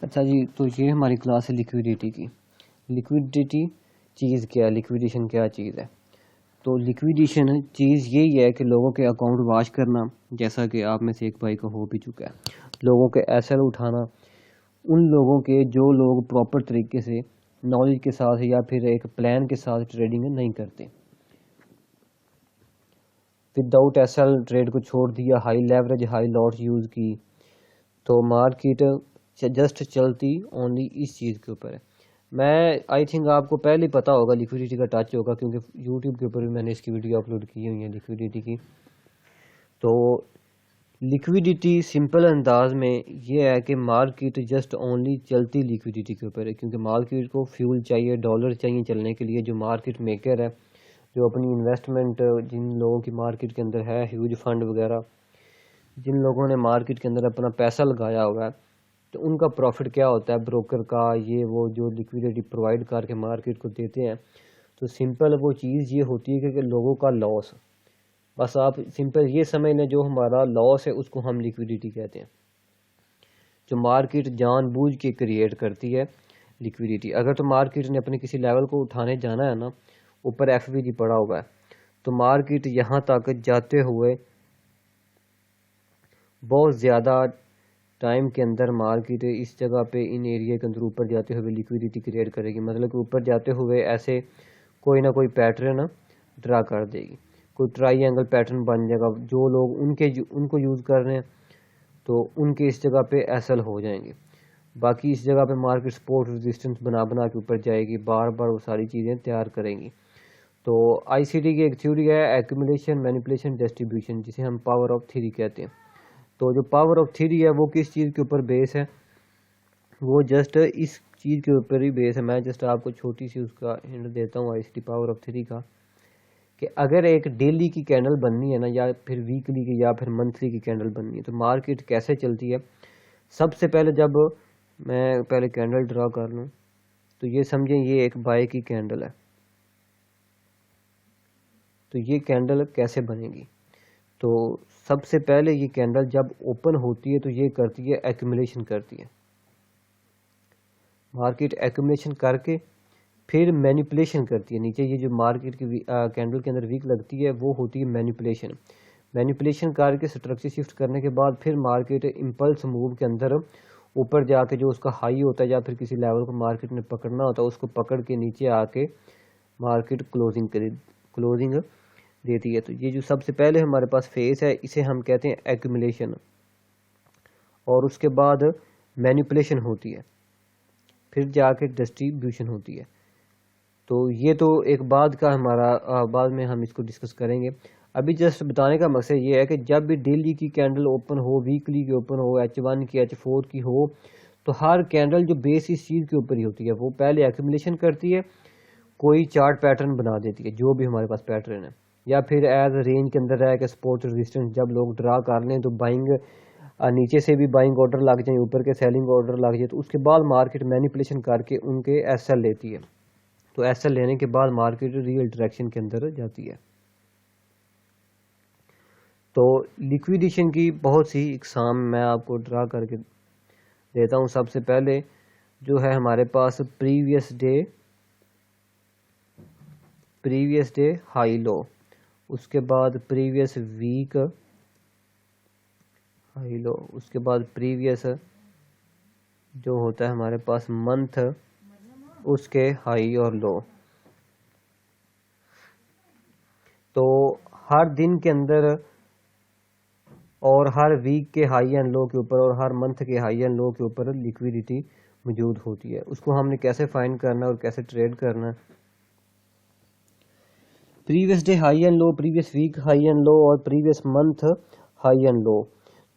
اچھا جی، تو یہ ہماری کلاس ہے لیکویڈیٹی کی۔ لیکویڈیٹی چیز کیا ہے، لیکویڈیشن کیا چیز ہے؟ تو لیکویڈیشن چیز یہی ہے کہ لوگوں کے اکاؤنٹ واش کرنا، جیسا کہ آپ میں سے ایک بھائی کا ہو بھی چکا ہے، لوگوں کے ایسل اٹھانا، ان لوگوں کے جو لوگ پراپر طریقے سے نالج کے ساتھ یا پھر ایک پلان کے ساتھ ٹریڈنگ نہیں کرتے، وداؤٹ ایسل ٹریڈ کو چھوڑ دیا، high leverage high lots use کی، تو مارکیٹ جسٹ چلتی اونلی اس چیز کے اوپر ہے۔ میں آئی تھنک آپ کو پہلے ہی پتا ہوگا، لیکویڈیٹی کا ٹچ ہوگا، کیونکہ یوٹیوب کے اوپر بھی میں نے اس کی ویڈیو اپلوڈ کی ہوئی ہیں لیکویڈیٹی کی۔ تو لیکویڈیٹی سمپل انداز میں یہ ہے کہ مارکیٹ جسٹ اونلی چلتی لیکویڈیٹی کے اوپر ہے، کیونکہ مارکیٹ کو فیول چاہیے، ڈالر چاہیے چلنے کے لیے۔ جو مارکیٹ میکر ہے، جو اپنی انویسٹمنٹ جن لوگوں کی مارکیٹ کے اندر ہے، ہیوج فنڈ وغیرہ، جن لوگوں نے مارکیٹ کے اندر اپنا پیسہ لگایا ہوا ہے، تو ان کا پروفٹ کیا ہوتا ہے، بروکر کا، یہ وہ جو لیکویڈیٹی پرووائڈ کر کے مارکیٹ کو دیتے ہیں۔ تو سمپل وہ چیز یہ ہوتی ہے کہ لوگوں کا لاس، بس آپ سمپل یہ سمجھ لیں، جو ہمارا لاس ہے اس کو ہم لیکویڈیٹی کہتے ہیں، جو مارکیٹ جان بوجھ کے کریٹ کرتی ہے لیکویڈیٹی۔ اگر تو مارکیٹ نے اپنے کسی لیول کو اٹھانے جانا ہے نا، اوپر ایف وی جی پڑا ہوا ہے، تو مارکیٹ یہاں تک جاتے ہوئے بہت زیادہ ٹائم کے اندر مارکیٹ اس جگہ پہ ان ایریا کے اندر اوپر جاتے ہوئے لیکویڈیٹی کریٹ کرے گی، مطلب کہ اوپر جاتے ہوئے ایسے کوئی نہ کوئی پیٹرن ڈرا کر دے گی، کوئی ٹرائی اینگل پیٹرن بن جائے گا۔ جو لوگ ان کو یوز کر رہے ہیں تو ان کے اس جگہ پہ ایسل ہو جائیں گے، باقی اس جگہ پہ مارکیٹ سپورٹ ریزسٹنس بنا کے اوپر جائے گی، بار بار وہ ساری چیزیں تیار کریں گی۔ تو آئی سی ٹی کی ایک تھیوری ہے ایکومولیشن، مینیپولیشن، ڈسٹریبیوشن، جسے ہم پاور آف تھیوری کہتے ہیں۔ تو جو پاور آف تھیوری ہے وہ کس چیز کے اوپر بیس ہے؟ وہ جسٹ اس چیز کے اوپر ہی بیس ہے۔ میں جسٹ آپ کو چھوٹی سی اس کا ہنٹ دیتا ہوں I C T power of theory کا، کہ اگر ایک ڈیلی کی کینڈل بننی ہے نا، یا پھر ویکلی کی یا پھر منتھلی کی کینڈل بننی ہے، تو مارکیٹ کیسے چلتی ہے؟ سب سے پہلے جب میں پہلے کینڈل ڈرا کر لوں، تو یہ سمجھیں یہ ایک بائی کی کینڈل ہے۔ تو یہ کینڈل کیسے بنے گی؟ تو سب سے پہلے یہ کینڈل جب اوپن ہوتی ہے تو یہ کرتی ہے ایکومولیشن کرتی ہے، مارکیٹ ایکومولیشن کر کے پھر مینیپولیشن کرتی ہے نیچے۔ یہ جو مارکیٹ کی کینڈل کے اندر ویک لگتی ہے وہ ہوتی ہے مینیپولیشن۔ مینیپولیشن کر کے اسٹرکچر شفٹ کرنے کے بعد پھر مارکیٹ امپلس موو کے اندر اوپر جا کے جو اس کا ہائی ہوتا ہے یا پھر کسی لیول کو مارکیٹ نے پکڑنا ہوتا ہے، اس کو پکڑ کے نیچے آ کے مارکیٹ کلوزنگ دیتی ہے۔ تو یہ جو سب سے پہلے ہمارے پاس فیس ہے، اسے ہم کہتے ہیں ایکومولیشن، اور اس کے بعد مینیپولیشن ہوتی ہے، پھر جا کے ڈسٹریبیوشن ہوتی ہے۔ تو یہ تو ایک بعد کا ہمارا، بعد میں ہم اس کو ڈسکس کریں گے۔ ابھی جسٹ بتانے کا مقصد یہ ہے کہ جب بھی ڈیلی کی کینڈل اوپن ہو، ویکلی کی اوپن ہو، H1 کی، H4 کی ہو، تو ہر کینڈل جو بیس اس چیز کے اوپر ہی ہوتی ہے، وہ پہلے ایکومولیشن کرتی ہے، کوئی چارٹ پیٹرن بنا دیتی ہے، جو بھی ہمارے پاس پیٹرن ہے، یا پھر ایز رینج کے اندر رہ کے سپورٹ ریزسٹنس جب لوگ ڈرا کر لیں تو بائنگ، نیچے سے بھی بائنگ آرڈر لگ جائیں، اوپر کے سیلنگ آرڈر لگ جائے، تو اس کے بعد مارکیٹ مینیپولیشن کر کے ان کے ایس ایل لیتی ہے۔ تو ایس ایل لینے کے بعد مارکیٹ ریئل ڈائریکشن کے اندر جاتی ہے۔ تو لیکویڈیشن کی بہت سی اقسام میں آپ کو ڈرا کر کے دیتا ہوں۔ سب سے پہلے جو ہے ہمارے پاس پریویس ڈے ہائی لو، اس کے بعد پریویس ویک ہائی لو، اس کے بعد پریویس جو ہوتا ہے ہمارے پاس منتھ، اس کے ہائی اور لو۔ تو ہر دن کے اندر اور ہر ویک کے ہائی اینڈ لو کے اوپر اور ہر منتھ کے ہائی اینڈ لو کے اوپر لیکویڈیٹی موجود ہوتی ہے۔ اس کو ہم نے کیسے فائنڈ کرنا ہے اور کیسے ٹریڈ کرنا ہے؟ Previous day high and low, previous week high and low اور previous month high and low.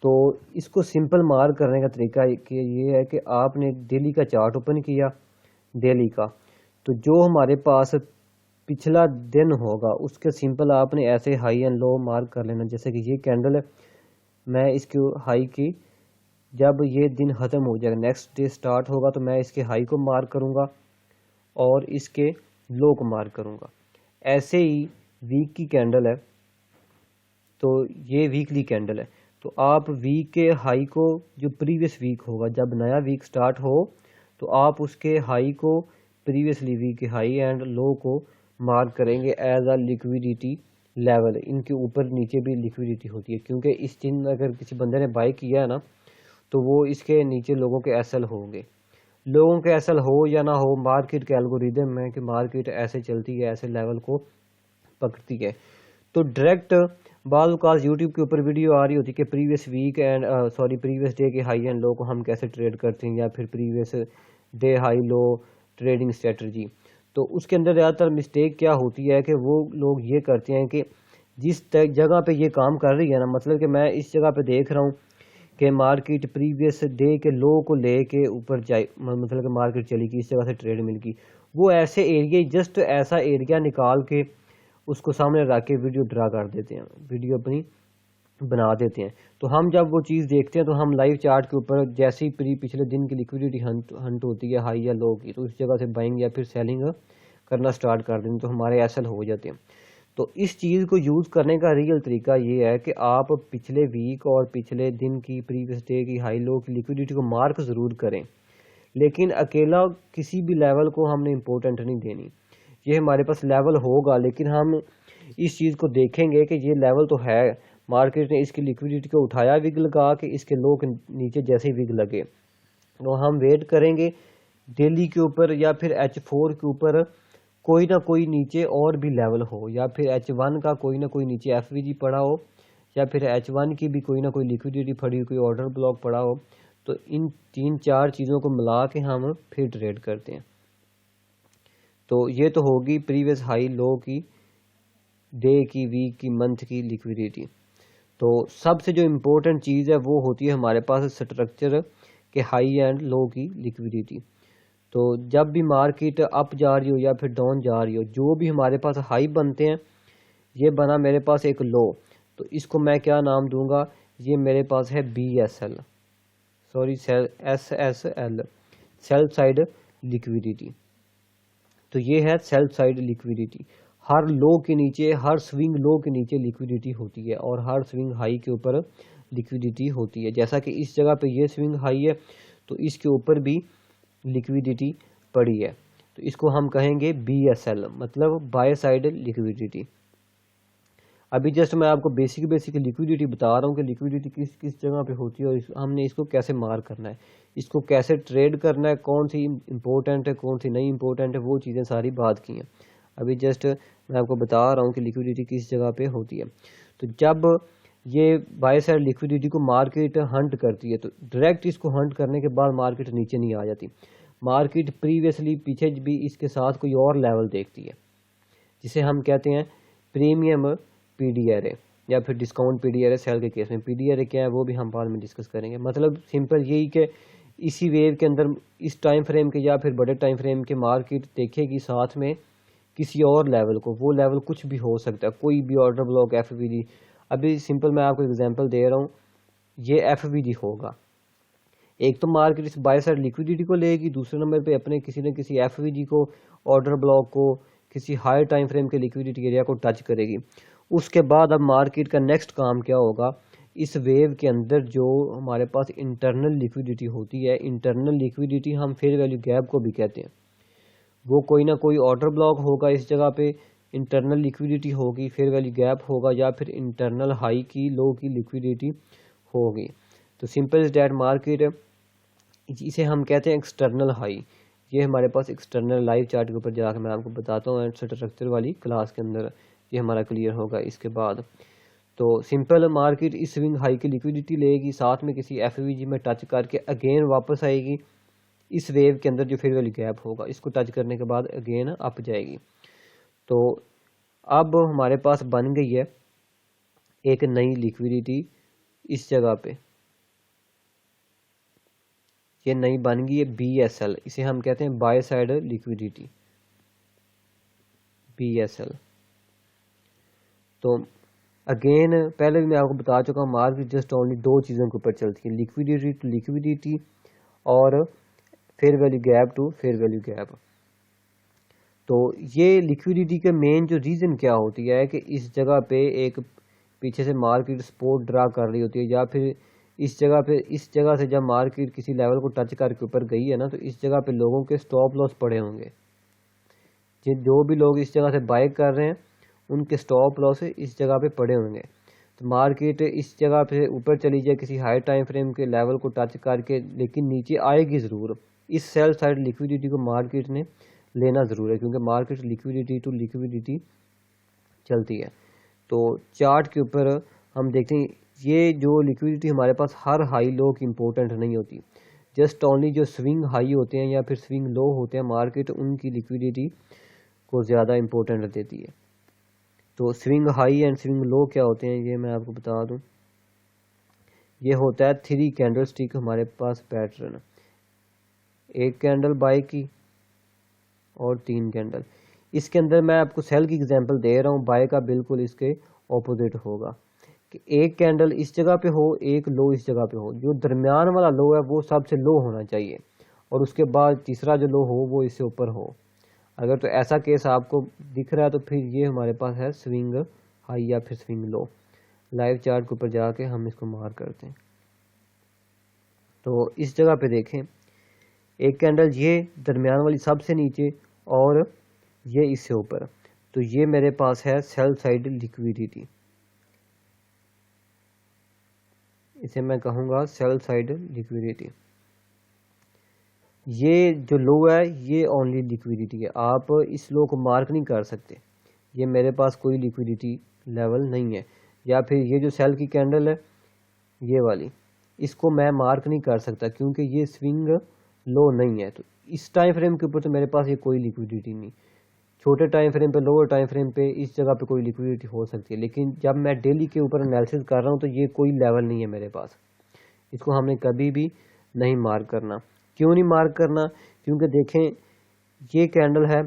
تو اس کو سمپل مارک کرنے کا طریقہ یہ ہے کہ آپ نے ڈیلی کا چارٹ اوپن کیا، ڈیلی کا، تو جو ہمارے پاس پچھلا دن ہوگا اس کے سمپل آپ نے ایسے ہائی اینڈ لو مارک کر لینا۔ جیسے کہ یہ کینڈل ہے، میں اس کے ہائی کی، جب یہ دن ختم ہو جائے گا، نیکسٹ ڈے سٹارٹ ہوگا، تو میں اس کے ہائی کو مارک کروں گا اور اس کے لو کو مارک کروں گا۔ ایسے ہی ویک کی کینڈل ہے، تو یہ ویکلی کینڈل ہے، تو آپ ویک کے ہائی کو جو پریویس ویک ہوگا، جب نیا ویک سٹارٹ ہو تو آپ اس کے ہائی کو پریویسلی ویک کے ہائی اینڈ لو کو مارک کریں گے ایز اے لیکویڈیٹی لیول. ان کے اوپر نیچے بھی لیکویڈیٹی ہوتی ہے، کیونکہ اس دن اگر کسی بندے نے بائی کیا ہے نا تو وہ اس کے نیچے لوگوں کے ایس ایل ہوں گے. لوگوں کے ایس ایل ہو یا نہ ہو، مارکیٹ کے الگوریدم میں کہ مارکیٹ ایسے چلتی ہے، ایسے لیول کو پکڑتی ہے. تو ڈائریکٹ بعض اوقات یوٹیوب کے اوپر ویڈیو آ رہی ہوتی کہ previous week and previous day کے ہائی اینڈ لو کو ہم کیسے ٹریڈ کرتے ہیں، یا پھر previous day high low trading strategy. تو اس کے اندر زیادہ تر مسٹیک کیا ہوتی ہے کہ وہ لوگ یہ کرتے ہیں کہ جس جگہ پہ یہ کام کر رہی ہے نا، مطلب کہ میں اس جگہ پہ دیکھ رہا ہوں کہ مارکیٹ پریویس ڈے کے لو کو لے کے اوپر جائے، مطلب کہ مارکیٹ چلی گئی، اس جگہ سے ٹریڈ مل گئی، وہ ایسے ایریا جسٹ ایسا ایریا نکال کے اس کو سامنے رکھ کے ویڈیو ڈرا کر دیتے ہیں، ویڈیو اپنی بنا دیتے ہیں. تو ہم جب وہ چیز دیکھتے ہیں تو ہم لائیو چارٹ کے اوپر جیسے ہی پچھلے دن کی لیکویڈیٹی ہنٹ ہوتی ہے ہائی یا لو کی، تو اس جگہ سے بائنگ یا پھر سیلنگ کرنا سٹارٹ کر دیں تو ہمارے ایسل ہو جاتے ہیں. تو اس چیز کو یوز کرنے کا ریئل طریقہ یہ ہے کہ آپ پچھلے ویک اور پچھلے دن کی پریویس ڈے کی ہائی لو کی لیکویڈیٹی کو مارک ضرور کریں، لیکن اکیلا کسی بھی لیول کو ہم نے امپورٹنٹ نہیں دینی. یہ ہمارے پاس لیول ہوگا لیکن ہم اس چیز کو دیکھیں گے کہ یہ لیول تو ہے، مارکیٹ نے اس کی لیکویڈیٹی کو اٹھایا وگ لگا کے اس کے لو کے نیچے جیسے ہی وگ لگے تو ہم ویٹ کریں گے ڈیلی کے اوپر یا پھر H4 کے اوپر کوئی نہ کوئی نیچے اور بھی لیول ہو، یا پھر H1 کا کوئی نہ کوئی نیچے FVG پڑا ہو، یا پھر H1 کی بھی کوئی نہ کوئی لیکویڈیٹی پڑی ہو، کوئی آرڈر بلاک پڑا ہو. تو ان 3-4 چیزوں کو ملا کے ہم پھر ٹریڈ کرتے ہیں. تو یہ تو ہوگی پریویس ہائی لو کی، ڈے کی، ویک کی، منتھ کی لیکویڈیٹی. تو سب سے جو امپورٹنٹ چیز ہے وہ ہوتی ہے ہمارے پاس اسٹرکچر کے ہائی اینڈ لو کی لیکویڈیٹی. تو جب بھی مارکیٹ اپ جا رہی ہو یا پھر ڈاؤن جا رہی ہو، جو بھی ہمارے پاس ہائی بنتے ہیں، یہ بنا میرے پاس ایک لو، تو اس کو میں کیا نام دوں گا، یہ میرے پاس ہے BSL، SSL، sell side liquidity. تو یہ ہے سیل سائڈ لیکویڈیٹی. ہر لو کے نیچے، ہر سوئنگ لو کے نیچے لیکویڈیٹی ہوتی ہے اور ہر سوئنگ ہائی کے اوپر لیکویڈیٹی ہوتی ہے. جیسا کہ اس جگہ پہ یہ سوئنگ ہائی ہے تو اس کے اوپر بھی لیکویڈیٹی پڑی ہے، تو اس کو ہم کہیں گے BSL، مطلب بائی سائڈ لیکویڈیٹی. ابھی جسٹ میں آپ کو بیسک لیکویڈیٹی بتا رہا ہوں کہ لیکویڈیٹی کس جگہ پہ ہوتی ہے اور ہم نے اس کو کیسے مارک کرنا ہے، اس کو کیسے ٹریڈ کرنا ہے، کون سی امپورٹنٹ ہے کون سی نہیں امپورٹنٹ ہے، وہ چیزیں ساری بات کی ہیں. ابھی جسٹ میں آپ کو بتا رہا ہوں کہ لیکویڈیٹی کس جگہ پہ ہوتی ہے. تو جب یہ بائی سائڈ لیکویڈیٹی کو مارکیٹ ہنٹ کرتی ہے تو ڈائریکٹ اس کو ہنٹ کرنے کے بعد مارکیٹ نیچے نہیں آ جاتی، مارکیٹ پریویسلی پیچھے بھی اس کے ساتھ کوئی اور لیول دیکھتی ہے جسے ہم کہتے ہیں پریمیم PDRA یا پھر ڈسکاؤنٹ PDRA. سیل کے کیس میں PDRA کیا ہے وہ بھی ہم بعد میں ڈسکس کریں گے. مطلب سمپل یہی کہ اسی ویو کے اندر اس ٹائم فریم کے یا پھر بڑے ٹائم فریم کے مارکیٹ دیکھے گی ساتھ میں کسی اور لیول کو، وہ لیول کچھ بھی ہو سکتا ہے، کوئی بھی آرڈر بلاک FVG. ابھی سمپل میں آپ کو ایگزامپل دے رہا ہوں، یہ FVG ہوگا. ایک تو مارکیٹ اس بائی سائڈ لیکویڈیٹی کو لے گی، دوسرے نمبر پہ اپنے کسی نہ کسی FVG کو، آرڈر بلاک کو، کسی ہائی ٹائم فریم کے لیکویڈیٹی ایریا کو ٹچ کرے گی. اس کے بعد اب مارکیٹ کا نیکسٹ کام کیا ہوگا، اس ویو کے اندر جو ہمارے پاس انٹرنل لیکویڈیٹی ہوتی ہے، انٹرنل لیکویڈیٹی ہم فیئر ویلیو گیپ کو بھی کہتے ہیں، وہ کوئی نہ کوئی آرڈر بلاک ہوگا اس جگہ پہ، انٹرنل لیکویڈیٹی ہوگی، فیئر ویلیو گیپ ہوگا، یا پھر انٹرنل ہائی کی لو کی لیکویڈیٹی ہوگی. تو سمپل از دیٹ مارکیٹ، اسے ہم کہتے ہیں ایکسٹرنل ہائی. یہ ہمارے پاس ایکسٹرنل لائیو چارٹ کے اوپر جا کے میں آپ کو بتاتا ہوں اسٹرکچر والی کلاس کے اندر، یہ ہمارا کلیئر ہوگا اس کے بعد. تو سمپل مارکیٹ اس سوئنگ ہائی کی لیکویڈیٹی لے گی، ساتھ میں کسی FVG میں ٹچ کر کے اگین واپس آئے گی اس ویو کے اندر جو فیئر ویلیو گیپ ہوگا، اس کو ٹچ کرنے کے بعد اگین اپ جائے گی. تو اب ہمارے پاس بن گئی ہے ایک نئی لیکویڈیٹی اس جگہ پہ، یہ نئی بن گئی ہے BSL، اسے ہم کہتے ہیں بائی سائڈ لیکویڈیٹی، BSL. تو اگین پہلے بھی میں آپ کو بتا چکا ہوں مارکیٹ جسٹ اونلی دو چیزوں کے اوپر چلتی ہے، لیکویڈیٹی ٹو لیکویڈیٹی اور fair value gap to fair value gap. تو یہ لیکویڈیٹی کا مین جو ریزن کیا ہوتی ہے کہ اس جگہ پہ ایک پیچھے سے مارکیٹ سپورٹ ڈرا کر رہی ہوتی ہے، یا پھر اس جگہ سے جب مارکیٹ کسی لیول کو ٹچ کر کے اوپر گئی ہے نا، تو اس جگہ پہ لوگوں کے سٹاپ لاس پڑے ہوں گے. جو بھی لوگ اس جگہ سے بائی کر رہے ہیں ان کے سٹاپ لاس اس جگہ پہ پڑے ہوں گے. تو مارکیٹ اس جگہ پہ اوپر چلی جائے کسی ہائی ٹائم فریم کے لیول کو ٹچ کر کے، لیکن نیچے آئے گی ضرور. اس سیل سائڈ لیکویڈیٹی کو مارکیٹ نے لینا ضرور ہے، کیونکہ مارکیٹ لیکویڈیٹی ٹو لیکویڈیٹی چلتی ہے. تو چارٹ کے اوپر ہم دیکھتے ہیں یہ جو لیکویڈیٹی ہمارے پاس ہر ہائی لو کی امپورٹنٹ نہیں ہوتی، جسٹ اونلی جو سوئنگ ہائی ہوتے ہیں یا پھر سوئنگ لو ہوتے ہیں مارکیٹ ان کی لیکویڈیٹی کو زیادہ امپورٹنٹ دیتی ہے. تو سوئنگ ہائی اینڈ سوئنگ لو کیا ہوتے ہیں یہ میں آپ کو بتا دوں. یہ ہوتا ہے 3 کینڈل سٹک ہمارے پاس پیٹرن، ایک کینڈل بائی کی اور 3 کینڈل. اس کے اندر میں آپ کو سیل کی ایگزامپل دے رہا ہوں، بائی کا بالکل اس کے اپوزٹ ہوگا کہ ایک کینڈل اس جگہ پہ ہو، ایک لو اس جگہ پہ ہو. جو درمیان والا لو ہے وہ سب سے لو ہونا چاہیے، اور اس کے بعد تیسرا جو لو ہو وہ اس سے اوپر ہو. اگر تو ایسا کیس آپ کو دکھ رہا ہے تو پھر یہ ہمارے پاس ہے سوئنگ ہائی یا پھر سوئنگ لو. لائیو چارٹ کے اوپر جا کے ہم اس کو مارک کرتے ہیں. تو اس جگہ پہ دیکھیں ایک کینڈل یہ درمیان والی سب سے نیچے اور یہ اس سے اوپر، تو یہ میرے پاس ہے سیل سائڈ لیکویڈیٹی. اسے میں کہوں گا سیل سائڈ لیکویڈیٹی. یہ جو لو ہے یہ اونلی لیکویڈیٹی ہے، آپ اس لو کو مارک نہیں کر سکتے، یہ میرے پاس کوئی لیکویڈیٹی لیول نہیں ہے. یا پھر یہ جو سیل کی کینڈل ہے یہ والی، اس کو میں مارک نہیں کر سکتا کیونکہ یہ سوئنگ لو نہیں ہے. تو اس ٹائم فریم کے اوپر تو میرے پاس یہ کوئی لیکویڈیٹی نہیں. چھوٹے ٹائم فریم پہ، لوور ٹائم فریم پہ اس جگہ پہ کوئی لیکویڈیٹی ہو سکتی ہے، لیکن جب میں ڈیلی کے اوپر انالیسس کر رہا ہوں تو یہ کوئی لیول نہیں ہے میرے پاس. اس کو ہم نے کبھی بھی نہیں مارک کرنا. کیوں نہیں مارک کرنا؟ کیونکہ دیکھیں یہ کینڈل ہے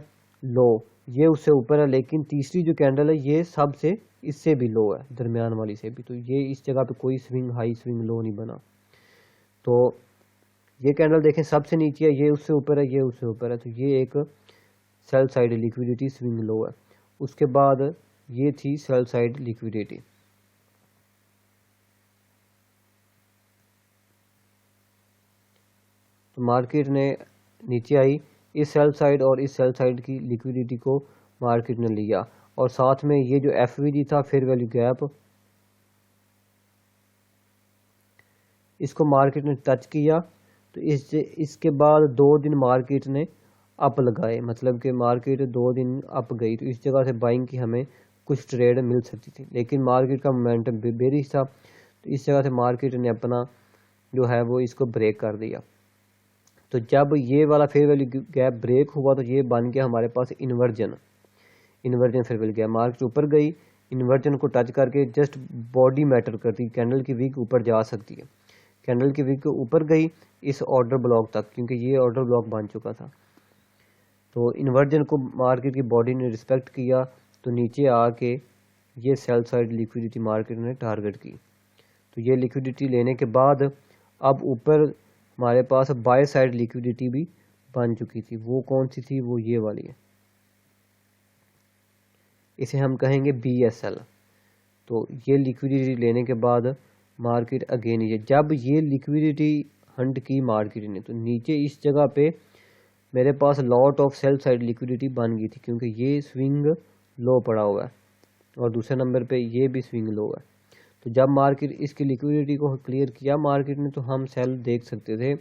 لو، یہ اس سے اوپر ہے، لیکن تیسری جو کینڈل ہے یہ سب سے اس سے بھی لو ہے، درمیان والی سے بھی. تو یہ اس جگہ پہ کوئی سوئنگ ہائی سوئنگ لو نہیں بنا. تو یہ کینڈل دیکھیں سب سے نیچے ہے، یہ اس سے اوپر ہے، یہ اس سے اوپر ہے. تو یہ ایک سیل سائڈ لیکویڈیٹی سوئنگ لو ہے. اس کے بعد یہ تھی سیل سائڈ لیکویڈیٹی. تو مارکیٹ نے نیچے آئی، اس سیل سائڈ اور اس سیل سائڈ کی لیکویڈیٹی کو مارکیٹ نے لیا، اور ساتھ میں یہ جو ایف وی جی تھا فیئر ویلیو گیپ، اس کو مارکیٹ نے ٹچ کیا. تو اس کے بعد 2 دن مارکیٹ نے اپ لگائے، مطلب کہ مارکیٹ 2 دن اپ گئی. تو اس جگہ سے بائنگ کی ہمیں کچھ ٹریڈ مل سکتی تھی، لیکن مارکیٹ کا مومنٹم بیریش تھا. تو اس جگہ سے مارکیٹ نے اپنا جو ہے وہ اس کو بریک کر دیا. تو جب یہ والا فیئر ویلیو گیپ بریک ہوا تو یہ بن گیا ہمارے پاس انورجن فیئر ویلیو گیپ. مارکیٹ اوپر گئی، انورجن کو ٹچ کر کے جسٹ باڈی میٹر کرتی، کینڈل کی ویک اوپر جا سکتی ہے. کینڈل کی ویک اوپر گئی اس آرڈر بلاک تک، کیونکہ یہ آرڈر بلاک بن چکا تھا. تو انورجن کو مارکیٹ کی باڈی نے رسپیکٹ کیا، تو نیچے آ کے یہ سیل سائڈ لیکویڈیٹی مارکیٹ نے ٹارگٹ کی. تو یہ لیکویڈیٹی لینے کے بعد اب اوپر ہمارے پاس بائی سائڈ لیکویڈیٹی بھی بن چکی تھی. وہ کون سی تھی؟ وہ یہ والی ہے، اسے ہم کہیں گے بی ایس ایل. تو یہ لیکویڈیٹی لینے کے بعد مارکیٹ اگین جب یہ لیکویڈیٹی ہنٹ کی مارکیٹ نے، تو نیچے اس جگہ پہ میرے پاس lot of sell side liquidity بن گئی تھی، کیونکہ یہ سوئنگ لو پڑا ہوا ہے اور دوسرے نمبر پہ یہ بھی سوئنگ لو ہے. تو جب مارکیٹ اس کی لیکویڈیٹی کو کلیئر کیا مارکیٹ نے، تو ہم سیل دیکھ سکتے تھے.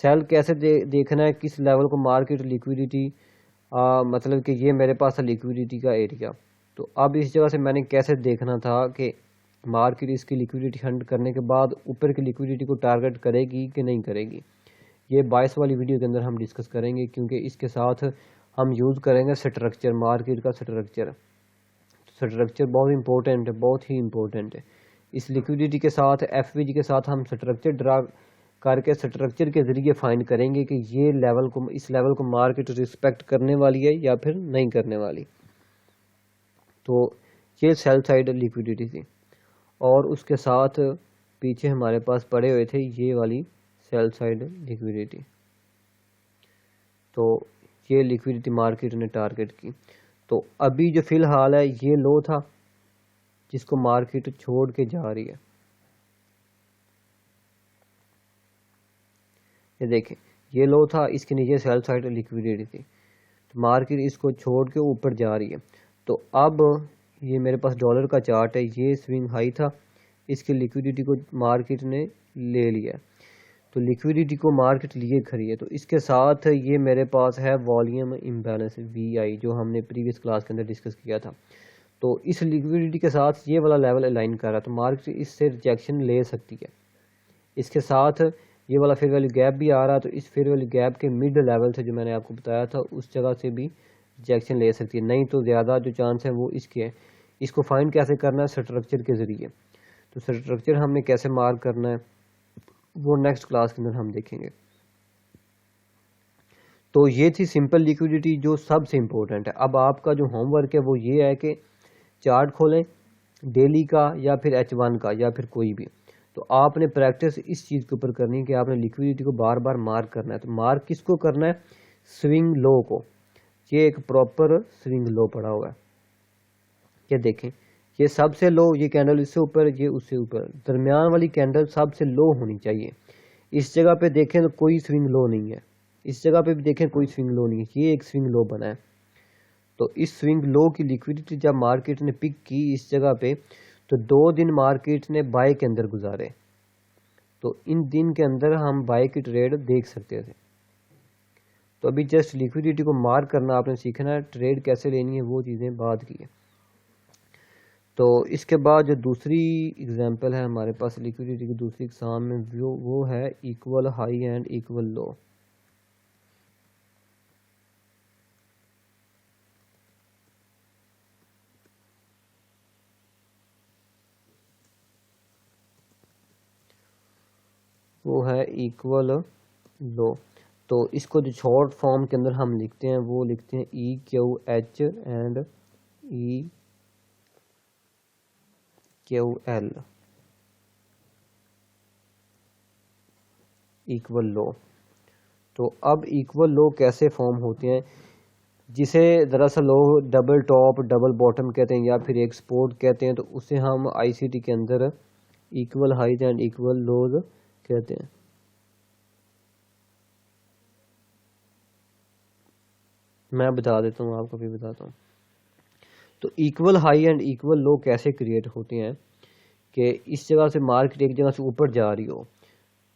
سیل کیسے دیکھنا ہے، کس لیول کو مارکیٹ لیکویڈیٹی مطلب کہ یہ میرے پاس ہے لیکویڈیٹی کا ایریا. تو اب اس جگہ سے میں نے کیسے دیکھنا تھا کہ مارکیٹ اس کی لیکویڈیٹی ہنٹ کرنے کے بعد اوپر کی لیکویڈیٹی کو ٹارگٹ کرے گی کہ نہیں کرے گی. یہ 22 والی ویڈیو کے اندر ہم ڈسکس کریں گے، کیونکہ اس کے ساتھ ہم یوز کریں گے سٹرکچر، مارکیٹ کا سٹرکچر. سٹرکچر بہت امپورٹنٹ ہے، بہت ہی امپورٹنٹ ہے. اس لیکویڈیٹی کے ساتھ ایف وی جی کے ساتھ ہم سٹرکچر ڈرا کر کے سٹرکچر کے ذریعے فائنڈ کریں گے کہ یہ لیول کو، اس لیول کو مارکیٹ رسپیکٹ کرنے والی ہے یا پھر نہیں کرنے والی. تو یہ سیل سائڈ لیکویڈیٹی تھی، اور اس کے ساتھ پیچھے ہمارے پاس پڑے ہوئے تھے یہ والی سیل سائڈ لیکویڈیٹی. تو یہ لیکویڈیٹی مارکیٹ نے ٹارگٹ کی. تو ابھی جو فی الحال ہے یہ لو تھا، جس کو مارکیٹ چھوڑ کے جا رہی ہے. یہ دیکھیں یہ لو تھا, اس کے نیچے سیل سائڈ لیکویڈیٹی تھی, تو مارکیٹ اس کو چھوڑ کے اوپر جا رہی ہے. تو اب یہ میرے پاس ڈالر کا چارٹ ہے, یہ سوئنگ ہائی تھا, اس کی لیکویڈیٹی کو مارکیٹ نے لے لیا, تو لیکویڈیٹی کو مارکیٹ لیے کھڑی ہے. تو اس کے ساتھ یہ میرے پاس ہے والیوم امبیلنس وی آئی, جو ہم نے پریویس کلاس کے اندر ڈسکس کیا تھا. تو اس لیکویڈیٹی کے ساتھ یہ والا لیول الائن کر رہا ہے, تو مارکیٹ اس سے ریجیکشن لے سکتی ہے. اس کے ساتھ یہ والا فیئر ویلیو گیپ بھی آ رہا ہے, تو اس فیئر ویلیو گیپ کے مڈ لیول سے جو میں نے آپ کو بتایا تھا اس جگہ سے بھی ریجیکشن لے سکتی ہے. نہیں تو زیادہ جو چانس ہے وہ اس کے ہے. اس کو فائنڈ کیسے کرنا ہے؟ اسٹرکچر کے ذریعے. تو اسٹرکچر ہم نے کیسے مارک کرنا ہے وہ نیکسٹ کلاس کے اندر ہم دیکھیں گے. تو یہ تھی سمپل لیکویڈیٹی جو سب سے امپورٹنٹ ہے. اب آپ کا جو ہوم ورک ہے وہ یہ ہے کہ چارٹ کھولیں ڈیلی کا یا پھر H1 کا یا پھر کوئی بھی, تو آپ نے پریکٹس اس چیز کے اوپر کرنی ہے کہ آپ نے لیکویڈیٹی کو بار بار مارک کرنا ہے. تو مارک کس کو کرنا ہے؟ سوئنگ لو کو. یہ ایک پراپر سوئنگ لو پڑا ہوا ہے. یہ دیکھیں یہ سب سے لو, یہ کینڈل اس سے اوپر, یہ اس سے اوپر, درمیان والی کینڈل سب سے لو ہونی چاہیے. اس جگہ پہ دیکھیں تو کوئی سوئنگ لو نہیں ہے, اس جگہ پہ بھی دیکھیں کوئی سوئنگ لو نہیں ہے, یہ ایک سوئنگ لو بنا ہے. تو اس سوئنگ لو کی لیکویڈیٹی جب مارکیٹ نے پک کی اس جگہ پہ, تو 2 دن مارکیٹ نے بائی کے اندر گزارے. تو ان دن کے اندر ہم بائی کی ٹریڈ دیکھ سکتے تھے. تو ابھی جسٹ لیکویڈیٹی کو مارک کرنا آپ نے سیکھنا ہے, ٹریڈ کیسے لینی ہے وہ چیزیں بعد کی ہے. تو اس کے بعد جو دوسری اگزامپل ہے ہمارے پاس لیکویڈیٹی کی دوسری اقسام میں وہ ہے ایکول ہائی اینڈ ایکول لو. وہ ہے ایکول لو. تو اس کو جو شارٹ فارم کے اندر ہم لکھتے ہیں وہ لکھتے ہیں EQH اینڈ EQL ایکول لو. تو اب ایکول لو کیسے فارم ہوتے ہیں, جسے دراصل لوگ ڈبل ٹاپ ڈبل باٹم کہتے ہیں یا پھر ایک سپورٹ کہتے ہیں. تو اسے ہم ICT کے اندر equal highs and equal lows کہتے ہیں. میں بتا دیتا ہوں, آپ کو بھی بتاتا ہوں. تو ایکول ہائی اینڈ ایکول لو کیسے کریٹ ہوتے ہیں کہ اس جگہ سے مارکیٹ ایک جگہ سے اوپر جا رہی ہو,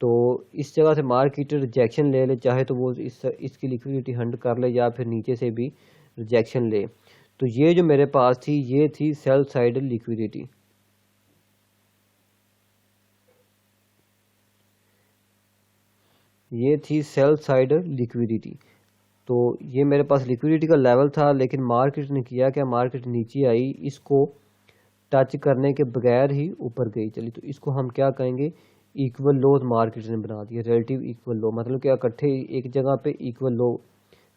تو اس جگہ سے مارکیٹ ریجیکشن لے لے, چاہے تو وہ اس کی لیکویڈیٹی ہنڈ کر لے یا پھر نیچے سے بھی ریجیکشن لے. تو یہ جو میرے پاس تھی یہ تھی سیل سائڈ لیکویڈیٹی. یہ تھی سیل سائڈ لیکویڈیٹی. تو یہ میرے پاس لیکویڈیٹی کا لیول تھا, لیکن مارکیٹ نے کیا کہ مارکیٹ نیچے آئی, اس کو ٹچ کرنے کے بغیر ہی اوپر گئی چلی. تو اس کو ہم کیا کہیں گے؟ ایکول لو مارکیٹ نے بنا دیا, ریلیٹیو ایکول لو, مطلب کہ اکٹھے ایک جگہ پہ ایکول لو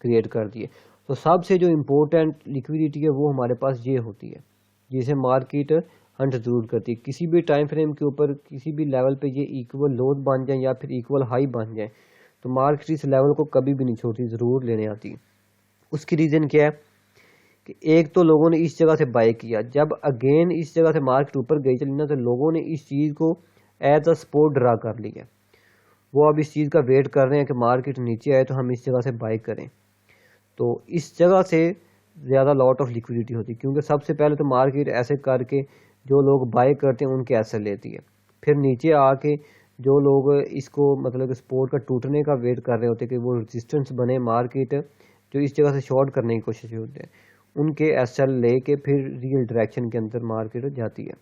کریٹ کر دیے. تو سب سے جو امپورٹنٹ لیکویڈیٹی ہے وہ ہمارے پاس یہ ہوتی ہے جسے مارکیٹ ہنٹ ضرور کرتی ہے. کسی بھی ٹائم فریم کے اوپر کسی بھی لیول پہ یہ ایکول لو بن جائیں یا پھر ایکول ہائی بن جائیں, تو مارکیٹ اس لیول کو کبھی بھی نہیں چھوڑتی, ضرور لینے آتی. اس کی ریزن کیا ہے کہ ایک تو لوگوں نے اس جگہ سے بائی کیا, جب اگین اس جگہ سے مارکیٹ اوپر گئی چلی نا, تو لوگوں نے اس چیز کو ایز اے سپورٹ ڈرا کر لیا. وہ اب اس چیز کا ویٹ کر رہے ہیں کہ مارکیٹ نیچے آئے تو ہم اس جگہ سے بائی کریں. تو اس جگہ سے زیادہ لاٹ آف لیکویڈیٹی ہوتی ہے, کیونکہ سب سے پہلے تو مارکیٹ ایسے کر کے جو لوگ بائی کرتے ہیں ان کے ایسے لیتی ہے, پھر نیچے آ کے جو لوگ اس کو مطلب کہ سپورٹ کا ٹوٹنے کا ویٹ کر رہے ہوتے ہیں کہ وہ ریزسٹنس بنے, مارکیٹ جو اس جگہ سے شارٹ کرنے کی کوشش ہوتے ہیں, ان کے ایس ایل لے کے پھر ریئل ڈائریکشن کے اندر مارکیٹ جاتی ہے.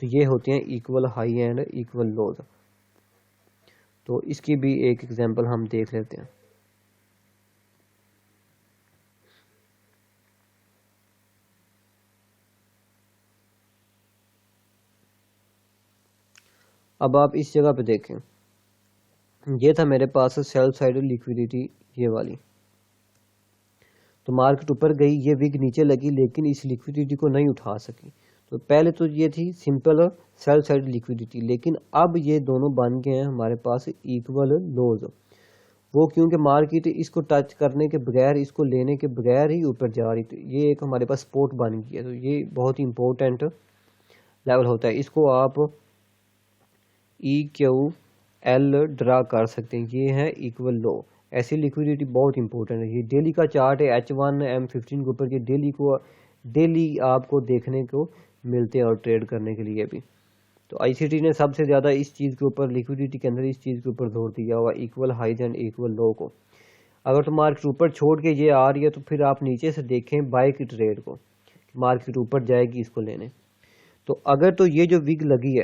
تو یہ ہوتی ہیں equal high and equal lows. تو اس کی بھی ایک ایگزامپل ہم دیکھ لیتے ہیں. اب آپ اس جگہ پہ دیکھیں, یہ تھا میرے پاس سیل سائڈ لیکویڈیٹی یہ والی. تو مارکیٹ اوپر گئی, یہ وگ نیچے لگی, لیکن اس لیکویڈیٹی کو نہیں اٹھا سکی. تو پہلے تو یہ تھی سمپل سیل سائڈ لیکویڈیٹی, لیکن اب یہ دونوں بن گئے ہیں ہمارے پاس ایکول لوز. وہ کیونکہ مارکیٹ اس کو ٹچ کرنے کے بغیر, اس کو لینے کے بغیر ہی اوپر جا رہی, تو یہ ایک ہمارے پاس سپورٹ بن گئی ہے. تو یہ بہت ہی امپورٹنٹ لیول ہوتا ہے، اس کو آپ EQL ڈرا کر سکتے ہیں، یہ ہے ایکول لو۔ ایسی لیکویڈیٹی بہت امپورٹنٹ ہے، یہ ڈیلی کا چارٹ ہے H1M15 کے اوپر، یہ ڈیلی آپ کو دیکھنے کو ملتے ہیں اور ٹریڈ کرنے کے لیے بھی۔ تو ICT نے سب سے زیادہ اس چیز کے اوپر، لیکویڈیٹی کے اندر اس چیز کے اوپر زور دیا ہوا، ایکول ہائیز اینڈ ایکول لو کو۔ اگر تو مارکیٹ اوپر چھوڑ کے یہ آ رہی ہے تو پھر آپ نیچے سے دیکھیں بائی کی ٹریڈ کو، مارکیٹ اوپر جائے گی اس کو لینے۔ تو اگر تو یہ جو وگ لگی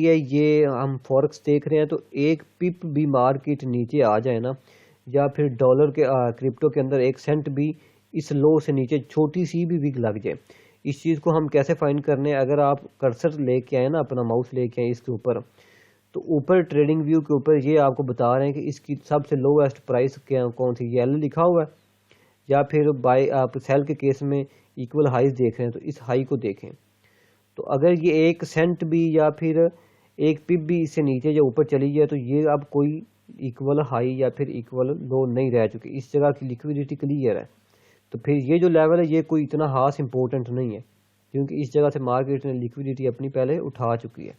ہے، یہ ہم فورکس دیکھ رہے ہیں، تو ایک پپ بھی مارکیٹ نیچے آ جائے نا، یا پھر ڈالر کے کرپٹو کے اندر 1 سینٹ بھی اس لو سے نیچے چھوٹی سی بھی وگ لگ جائے، اس چیز کو ہم کیسے فائنڈ کرنے ہیں؟ اگر آپ کرسر لے کے آئے نا، اپنا ماؤس لے کے آئے اس کے اوپر، تو اوپر ٹریڈنگ ویو کے اوپر یہ آپ کو بتا رہے ہیں کہ اس کی سب سے لویسٹ پرائس کون سی، یہ L لکھا ہوا ہے، یا پھر بائی آپ سیل کے کیس میں ایکول ہائیز دیکھ رہے ہیں تو اس ہائی کو دیکھیں۔ تو اگر یہ 1 سینٹ بھی یا پھر 1 پپ بھی اس سے نیچے یا اوپر چلی جائے تو یہ اب کوئی ایکول ہائی یا پھر ایکول لو نہیں رہ چکی، اس جگہ کی لیکویڈیٹی کلیئر ہے۔ تو پھر یہ جو لیول ہے یہ کوئی اتنا خاص امپورٹنٹ نہیں ہے، کیونکہ اس جگہ سے مارکیٹ نے لیکویڈیٹی اپنی پہلے اٹھا چکی ہے۔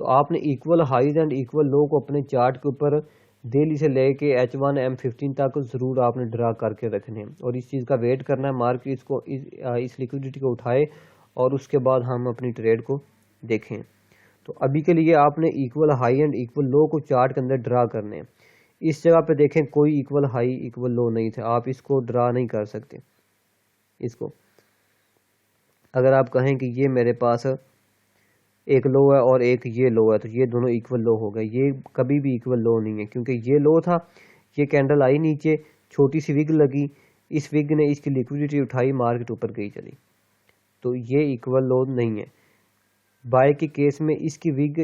تو آپ نے ایکول ہائیز اینڈ ایکول لو کو اپنے چارٹ کے اوپر ڈیلی سے لے کے H1M15 تک ضرور آپ نے ڈرا کر کے رکھنے ہیں، اور اس چیز کا ویٹ کرنا ہے مارکیٹ اس لیکویڈیٹی کو اٹھائے اور اس کے بعد ہم اپنی ٹریڈ کو دیکھیں۔ تو ابھی کے لیے آپ نے ایکول ہائی اینڈ ایکول لو کو چارٹ کے اندر ڈرا کرنے ہیں۔ اس جگہ پہ دیکھیں کوئی ایکول ہائی ایکول لو نہیں تھا، آپ اس کو ڈرا نہیں کر سکتے۔ اس کو اگر آپ کہیں کہ یہ میرے پاس ایک لو ہے اور ایک یہ لو ہے تو یہ دونوں ایکول لو ہو گئے، یہ کبھی بھی ایکول لو نہیں ہے، کیونکہ یہ لو تھا، یہ کینڈل آئی نیچے، چھوٹی سی وگ لگی، اس وگ نے اس کی لیکویڈیٹی اٹھائی، مارکیٹ اوپر گئی چلی، تو یہ ایکول لو نہیں ہے۔ بائی کے کیس میں اس کی وگ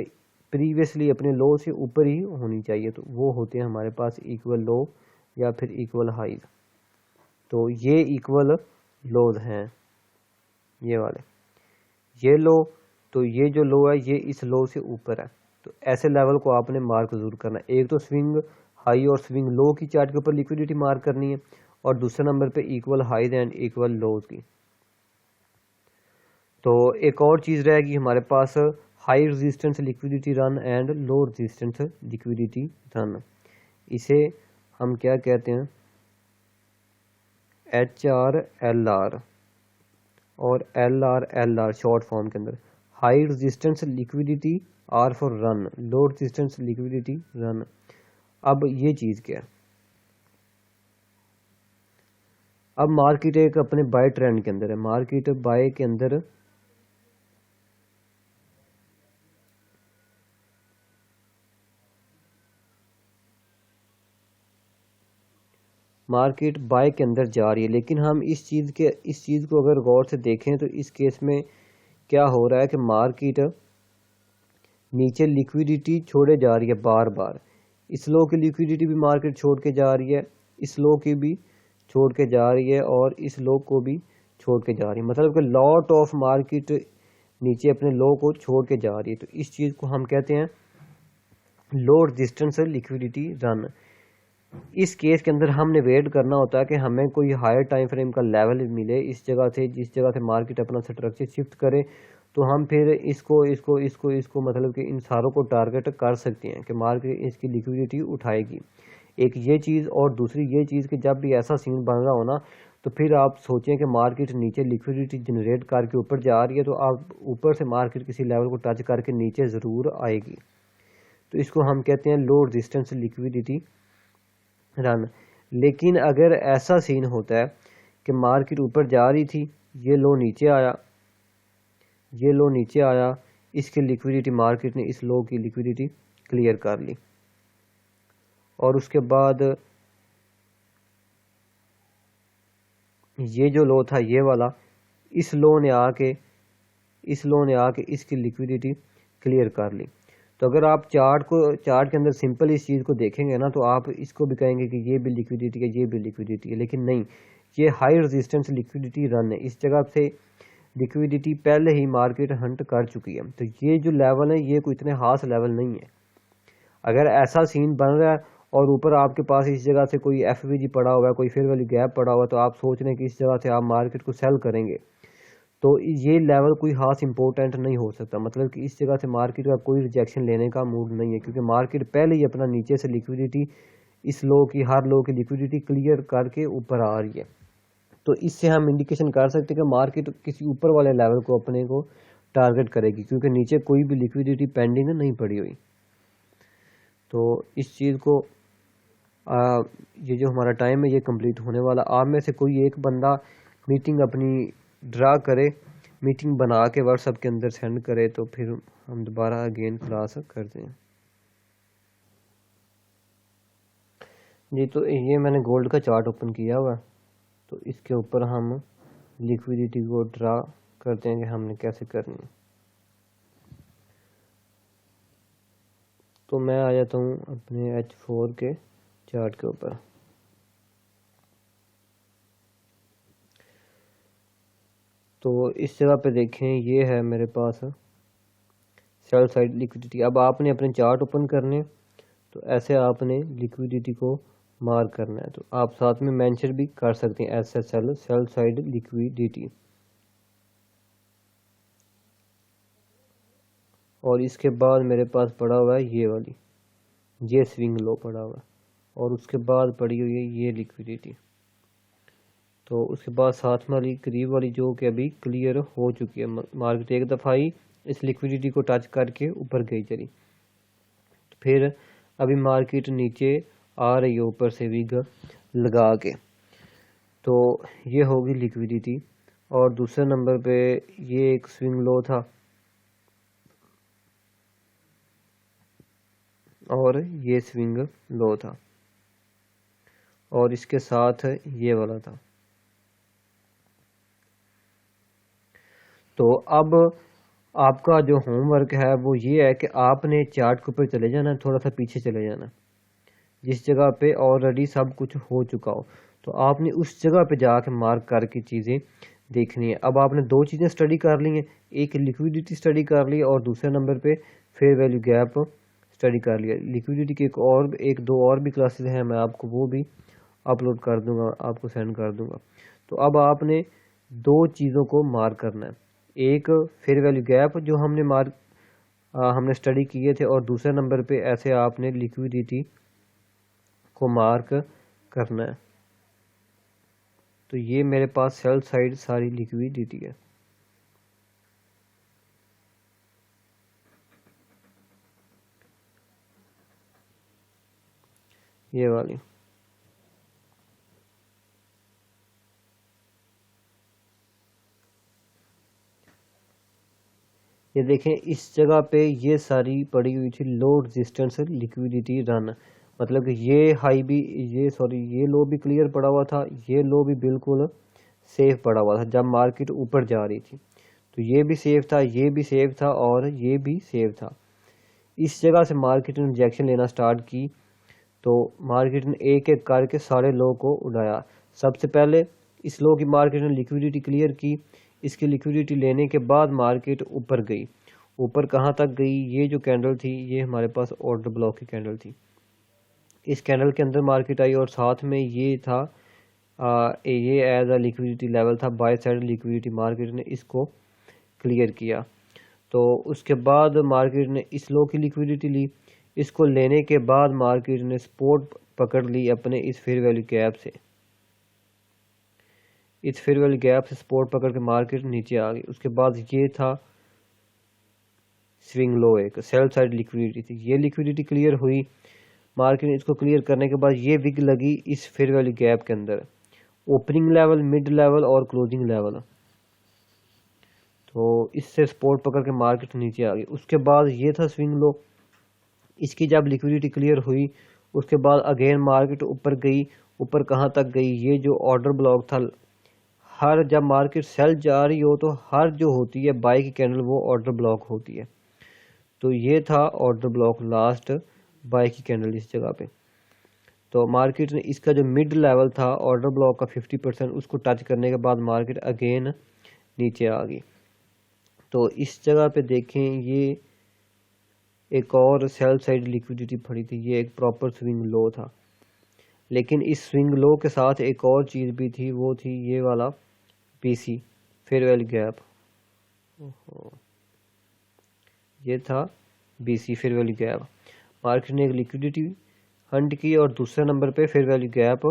پریویسلی اپنے لو سے اوپر ہی ہونی چاہیے، تو وہ ہوتے ہیں ہمارے پاس ایکول لو یا پھر ایکول ہائیز۔ تو یہ ایکول لوز ہیں، یہ والے، یہ لو، تو یہ جو لو ہے یہ اس لو سے اوپر ہے، تو ایسے لیول کو آپ نے مارک ضرور کرنا ہے۔ ایک تو سوئنگ ہائی اور سوئنگ لو کی چارٹ کے اوپر لیکویڈیٹی مارک کرنی ہے، اور دوسرے نمبر پہ equal highs and equal lows کی۔ تو ایک اور چیز رہے گی ہمارے پاس، high resistance liquidity run and low resistance liquidity run, اسے ہم کیا کہتے ہیں؟ HRLR اور LR شارٹ فارم کے اندر۔ High resistance liquidity R for run, low resistance liquidity run. اب یہ چیز کیا ہے؟ اب مارکیٹ ایک اپنے بائی ٹرینڈ کے اندر ہے، مارکیٹ بائی کے اندر مارکیٹ بائی کے اندر جا رہی ہے، لیکن ہم اس چیز کو اگر غور سے دیکھیں تو اس کیس میں کیا ہو رہا ہے کہ مارکیٹ نیچے لیکویڈیٹی چھوڑے جا رہی ہے بار بار، اس لو کی لیکویڈیٹی بھی مارکیٹ چھوڑ کے جا رہی ہے، اس لو کی بھی چھوڑ کے جا رہی ہے، اور اس لو کو بھی چھوڑ کے جا رہی ہے، مطلب کہ لاٹ آف مارکیٹ نیچے اپنے لو کو چھوڑ کے جا رہی ہے، تو اس چیز کو ہم کہتے ہیں لو ریزسٹنس لیکویڈیٹی رن۔ اس کیس کے اندر ہم نے ویٹ کرنا ہوتا ہے کہ ہمیں کوئی ہائر ٹائم فریم کا لیول ملے اس جگہ سے، جس جگہ سے مارکیٹ اپنا اسٹرکچر شفٹ کرے، تو ہم پھر اس کو مطلب کہ ان ساروں کو ٹارگٹ کر سکتے ہیں کہ مارکیٹ اس کی لیکویڈیٹی اٹھائے گی۔ ایک یہ چیز، اور دوسری یہ چیز کہ جب بھی ایسا سین بن رہا ہونا تو پھر آپ سوچیں کہ مارکیٹ نیچے لیکویڈیٹی جنریٹ کر کے اوپر جا رہی ہے، تو آپ اوپر سے مارکیٹ کسی لیول کو ٹچ کر کے نیچے ضرور آئے گی، تو اس کو ہم کہتے ہیں لو ریزسٹنس لیکویڈیٹی رن۔ لیکن اگر ایسا سین ہوتا ہے کہ مارکیٹ اوپر جا رہی تھی، یہ لو نیچے آیا، اس کی لیکویڈیٹی مارکیٹ نے اس لو کی لیکویڈیٹی کلیئر کر لی، اور اس کے بعد یہ جو لو تھا یہ والا، اس لو نے آ کے اس کی لیکویڈیٹی کلیئر کر لی۔ تو اگر آپ چارٹ کے اندر سمپل اس چیز کو دیکھیں گے نا، تو آپ اس کو بھی کہیں گے کہ یہ بھی لیکویڈیٹی ہے، یہ بھی لیکویڈیٹی ہے، لیکن نہیں، یہ ہائی ریزسٹنس لیکویڈیٹی رن ہے، اس جگہ سے لیکویڈیٹی پہلے ہی مارکیٹ ہنٹ کر چکی ہے، تو یہ جو لیول ہے یہ کوئی اتنے خاص لیول نہیں ہے۔ اگر ایسا سین بن رہا ہے اور اوپر آپ کے پاس اس جگہ سے کوئی FVG پڑا ہوا ہے، کوئی فیئر ویلیو گیپ پڑا ہوا ہے، تو آپ سوچ رہے ہیں کہ اس جگہ سے آپ مارکیٹ کو سیل کریں گے، تو یہ لیول کوئی خاص امپورٹنٹ نہیں ہو سکتا، مطلب کہ اس جگہ سے مارکیٹ کا کوئی ریجیکشن لینے کا موڈ نہیں ہے، کیونکہ مارکیٹ پہلے ہی اپنا نیچے سے لیکویڈیٹی اس لو کی ہر لو کی لیکویڈیٹی کلیئر کر کے اوپر آ رہی ہے۔ تو اس سے ہم انڈیکیشن کر سکتے ہیں کہ مارکیٹ کسی اوپر والے لیول کو اپنے کو ٹارگٹ کرے گی، کیونکہ نیچے کوئی بھی لیکویڈیٹی پینڈنگ نہیں پڑی ہوئی۔ تو اس چیز کو یہ جو ہمارا ٹائم ہے یہ کمپلیٹ ہونے والا، آپ میں سے کوئی ایک بندہ میٹنگ اپنی ڈرا کرے، میٹنگ بنا کے واٹس ایپ کے اندر سینڈ کرے، تو پھر ہم دوبارہ اگین کلاس کرتے ہیں۔ جی تو یہ میں نے گولڈ کا چارٹ اوپن کیا ہوا، تو اس کے اوپر ہم لیکویڈیٹی کو ڈرا کرتے ہیں کہ ہم نے کیسے کرنی ہے۔ تو میں آ جاتا ہوں اپنے H4 کے چارٹ کے اوپر۔ تو اس جگہ پہ دیکھیں یہ ہے میرے پاس سیل سائڈ لیکویڈیٹی۔ اب آپ نے اپنے چارٹ اوپن کرنے، تو ایسے آپ نے لیکویڈیٹی کو مارک کرنا ہے، تو آپ ساتھ میں مینشن بھی کر سکتے ہیں SSL سیل سائڈ لیکویڈیٹی۔ اور اس کے بعد میرے پاس پڑا ہوا ہے یہ والی یہ سوئنگ لو پڑا ہوا ہے، اور اس کے بعد پڑی ہوئی ہے یہ لیکویڈیٹی۔ تو اس کے بعد ساتھ والی قریب والی جو کہ ابھی کلیئر ہو چکی ہے، مارکیٹ ایک دفعہ ہی اس لیکویڈیٹی کو ٹچ کر کے اوپر گئی چلی، پھر ابھی مارکیٹ نیچے آ رہی ہے اوپر سے ویگ لگا کے، تو یہ ہوگی لیکویڈیٹی۔ اور دوسرے نمبر پہ یہ ایک سوئنگ لو تھا، اور یہ سوئنگ لو تھا، اور اس کے ساتھ یہ والا تھا۔ تو اب آپ کا جو ہوم ورک ہے وہ یہ ہے کہ آپ نے چارٹ کے اوپر چلے جانا، تھوڑا سا پیچھے چلے جانا، جس جگہ پہ آلریڈی سب کچھ ہو چکا ہو، تو آپ نے اس جگہ پہ جا کے مارک کر کے چیزیں دیکھنی ہے۔ اب آپ نے دو چیزیں اسٹڈی کر لی ہیں، ایک لیکویڈیٹی اسٹڈی کر لی، اور دوسرے نمبر پہ فیئر ویلیو گیپ اسٹڈی کر لیا۔ لیکویڈیٹی کی ایک دو اور بھی کلاسز ہیں، میں آپ کو وہ بھی اپلوڈ کر دوں گا، آپ کو سینڈ کر دوں گا۔ تو اب آپ نے دو چیزوں کو مارک کرنا ہے، ایک فیئر ویلیو گیپ جو ہم نے اسٹڈی کیے تھے، اور دوسرے نمبر پہ ایسے آپ نے لیکویڈیٹی کو مارک کرنا ہے۔ تو یہ میرے پاس سیل سائڈ ساری لیکویڈیٹی ہے۔ یہ والی یہ دیکھیں، اس جگہ پہ یہ ساری پڑی ہوئی تھی لو ریزسٹنس لیکویڈیٹی رن، مطلب کہ یہ ہائی بھی یہ لو بھی کلیئر پڑا ہوا تھا، یہ لو بھی بالکل سیف پڑا ہوا تھا جب مارکیٹ اوپر جا رہی تھی، تو یہ بھی سیف تھا، یہ بھی سیف تھا، اور یہ بھی سیف تھا۔ اس جگہ سے مارکیٹ نے انجیکشن لینا سٹارٹ کی، تو مارکیٹ نے ایک ایک کر کے سارے لو کو اڑایا۔ سب سے پہلے اس لو کی مارکیٹ نے لیکویڈیٹی کلیئر کی، اس کی لیکویڈیٹی لینے کے بعد مارکیٹ اوپر گئی۔ اوپر کہاں تک گئی؟ یہ جو کینڈل تھی یہ ہمارے پاس آرڈر بلاک کی کینڈل تھی، اس کینڈل کے اندر مارکیٹ آئی، اور ساتھ میں یہ تھا یہ ایز اے لیکویڈیٹی لیول تھا، بائی سائڈ لیکویڈیٹی، مارکیٹ نے اس کو کلیئر کیا۔ تو اس کے بعد مارکیٹ نے اس لو کی لیکویڈیٹی لی، اس کو لینے کے بعد مارکیٹ نے سپورٹ پکڑ لی اپنے اس فیئر ویلیو گیپ سے، اس فیئر ویلیو گیپ سے سپورٹ پکڑ کے مارکیٹ نیچے آ گئی۔ اس کے بعد یہ تھا سوئنگ لو، ایک سیل سائڈ لیکویڈیٹی تھی، یہ لیکویڈیٹی کلیئر ہوئی، مارکیٹ نے اس کو کلیئر کرنے کے بعد یہ وگ لگی اس فیئر ویلیو گیپ کے اندر، اوپننگ لیول، مڈ لیول اور کلوزنگ لیول، تو اس سے سپورٹ پکڑ کے مارکیٹ نیچے آ گئی۔ اس کے بعد یہ تھا سوئنگ لو، اس کی جب لیکویڈیٹی کلیئر ہوئی اس کے بعد اگین مارکیٹ اوپر گئی۔ اوپر کہاں تک گئی؟ یہ جو آرڈر بلاک تھا، ہر جب مارکیٹ سیل جا رہی ہو تو ہر جو ہوتی ہے بائی کی کینڈل وہ آرڈر بلاک ہوتی ہے، تو یہ تھا آرڈر بلاک لاسٹ بائی کی کینڈل اس جگہ پہ۔ تو مارکیٹ نے اس کا جو مڈ لیول تھا آرڈر بلاک کا 50%، اس کو ٹچ کرنے کے بعد مارکیٹ اگین نیچے آ گئی۔ تو اس جگہ پہ دیکھیں یہ ایک اور سیل سائڈ لیکویڈیٹی پڑی تھی، یہ ایک پراپر سوئنگ لو تھا، لیکن اس سوئنگ لو کے ساتھ ایک اور چیز بھی تھی، وہ تھی یہ والا P C fair value gap, یہ تھا BC fair value gap. Market نے ایک لیکوڈیٹی ہنٹ کی اور دوسرے نمبر پہ فیئر ویلیو گیپ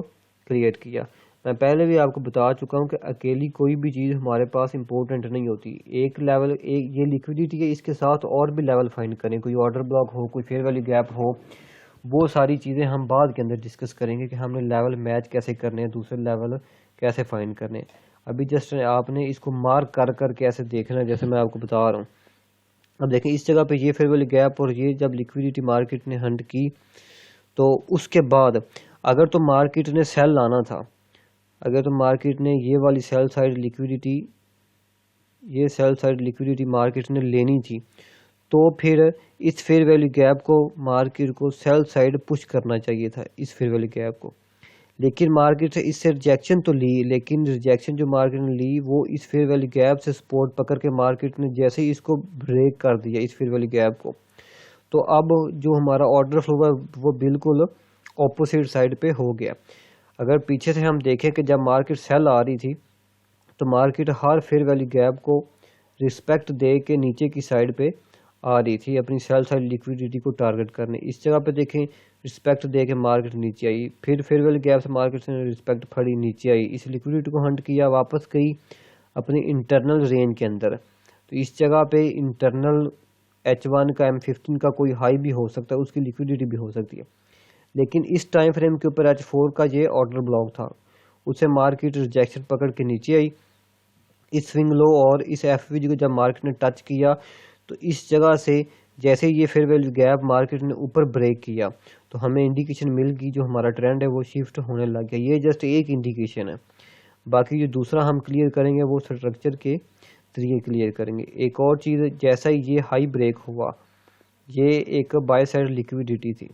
کریٹ کیا. میں پہلے بھی آپ کو بتا چکا ہوں کہ اکیلی کوئی بھی چیز ہمارے پاس امپورٹنٹ نہیں ہوتی. ایک لیول یہ لیکوڈیٹی ہے، اس کے ساتھ اور بھی لیول فائنڈ کریں، کوئی آرڈر بلاک ہو، کوئی فیئر ویلیو گیپ ہو، وہ ساری چیزیں ہم بعد کے اندر ڈسکس کریں گے کہ ہم نے لیول میچ کیسے کرنے ہیں، دوسرے لیول کیسے فائنڈ کرنے ہیں. ابھی جسٹ آپ نے اس کو مارک کر کے ایسے دیکھنا ہے جیسے میں آپ کو بتا رہا ہوں. اب دیکھیں اس جگہ پہ یہ فیئر ویلیو گیپ اور یہ جب لیکوڈیٹی مارکیٹ نے ہنٹ کی تو اس کے بعد اگر تو مارکیٹ نے سیل لانا تھا، اگر تو مارکیٹ نے یہ والی سیل سائڈ لیکوڈیٹی مارکیٹ نے لینی تھی تو پھر اس فیئر ویلیو گیپ کو مارکیٹ کو سیل سائڈ پش کرنا چاہیے تھا، اس فیئر ویلیو گیپ کو. لیکن مارکیٹ سے اس سے ریجیکشن تو لی، لیکن ریجیکشن جو مارکیٹ نے لی وہ اس فیئر ویلیو گیپ سے سپورٹ پکڑ کے مارکیٹ نے جیسے ہی اس کو بریک کر دیا اس فیئر ویلیو گیپ کو، تو اب جو ہمارا آرڈر فلو ہے وہ بالکل اپوزٹ سائڈ پہ ہو گیا. اگر پیچھے سے ہم دیکھیں کہ جب مارکیٹ سیل آ رہی تھی تو مارکیٹ ہر فیئر ویلیو گیپ کو رسپیکٹ دے کے نیچے کی سائڈ پہ آ رہی تھی اپنی سیل سائڈ لیکوڈیٹی کو ٹارگٹ کرنے. اس جگہ پہ دیکھیں رسپیکٹ دے کے مارکیٹ نیچے آئی، پھر فیئر ویلیو گیپ سے مارکیٹ سے رسپیکٹ پھڑی، نیچے آئی، اس لیکوڈیٹی کو ہنٹ کیا، واپس گئی اپنی انٹرنل رینج کے اندر. تو اس جگہ پہ انٹرنل H1 کا M15 کا کوئی ہائی بھی ہو سکتا ہے، اس کی لیکوڈیٹی بھی ہو سکتی ہے. لیکن اس ٹائم فریم کے اوپر H4 کا یہ آرڈر بلاک تھا، اسے مارکیٹ ریجیکشن پکڑ کے نیچے آئی. اس سوئنگ لو اور اس FVG کو جب مارکیٹ نے ٹچ کیا تو اس جگہ سے جیسے یہ فیئر ویلیو گیپ مارکیٹ نے اوپر بریک کیا تو ہمیں انڈیکیشن مل گئی، جو ہمارا ٹرینڈ ہے وہ شفٹ ہونے لگ گیا. یہ جسٹ ایک انڈیکیشن ہے، باقی جو دوسرا ہم کلیئر کریں گے وہ اسٹرکچر کے ذریعے کلیئر کریں گے. ایک اور چیز، جیسا یہ ہائی بریک ہوا، یہ ایک بائی سائڈ لیکوڈیٹی تھی،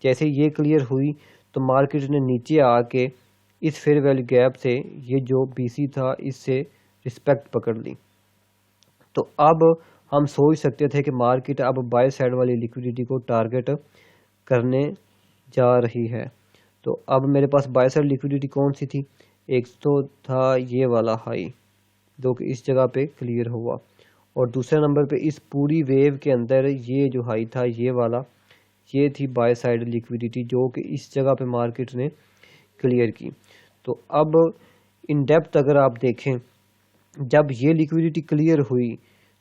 جیسے یہ کلیئر ہوئی تو مارکیٹ نے نیچے آ کے اس فیئر ویلیو گیپ سے یہ جو BC تھا اس سے رسپیکٹ پکڑ لی. تو اب ہم سوچ سکتے تھے کہ مارکیٹ اب بائی سائڈ والی لیکوڈیٹی کو ٹارگٹ کرنے جا رہی ہے. تو اب میرے پاس بائی سائڈ لیکوڈیٹی کون سی تھی؟ ایک تو تھا یہ والا ہائی جو کہ اس جگہ پہ کلیئر ہوا، اور دوسرے نمبر پہ اس پوری ویو کے اندر یہ جو ہائی تھا یہ والا، یہ تھی بائی سائڈ لیکوڈیٹی جو کہ اس جگہ پہ مارکیٹ نے کلیئر کی. تو اب ان ڈیپتھ اگر آپ دیکھیں، جب یہ لیکوڈیٹی کلیئر ہوئی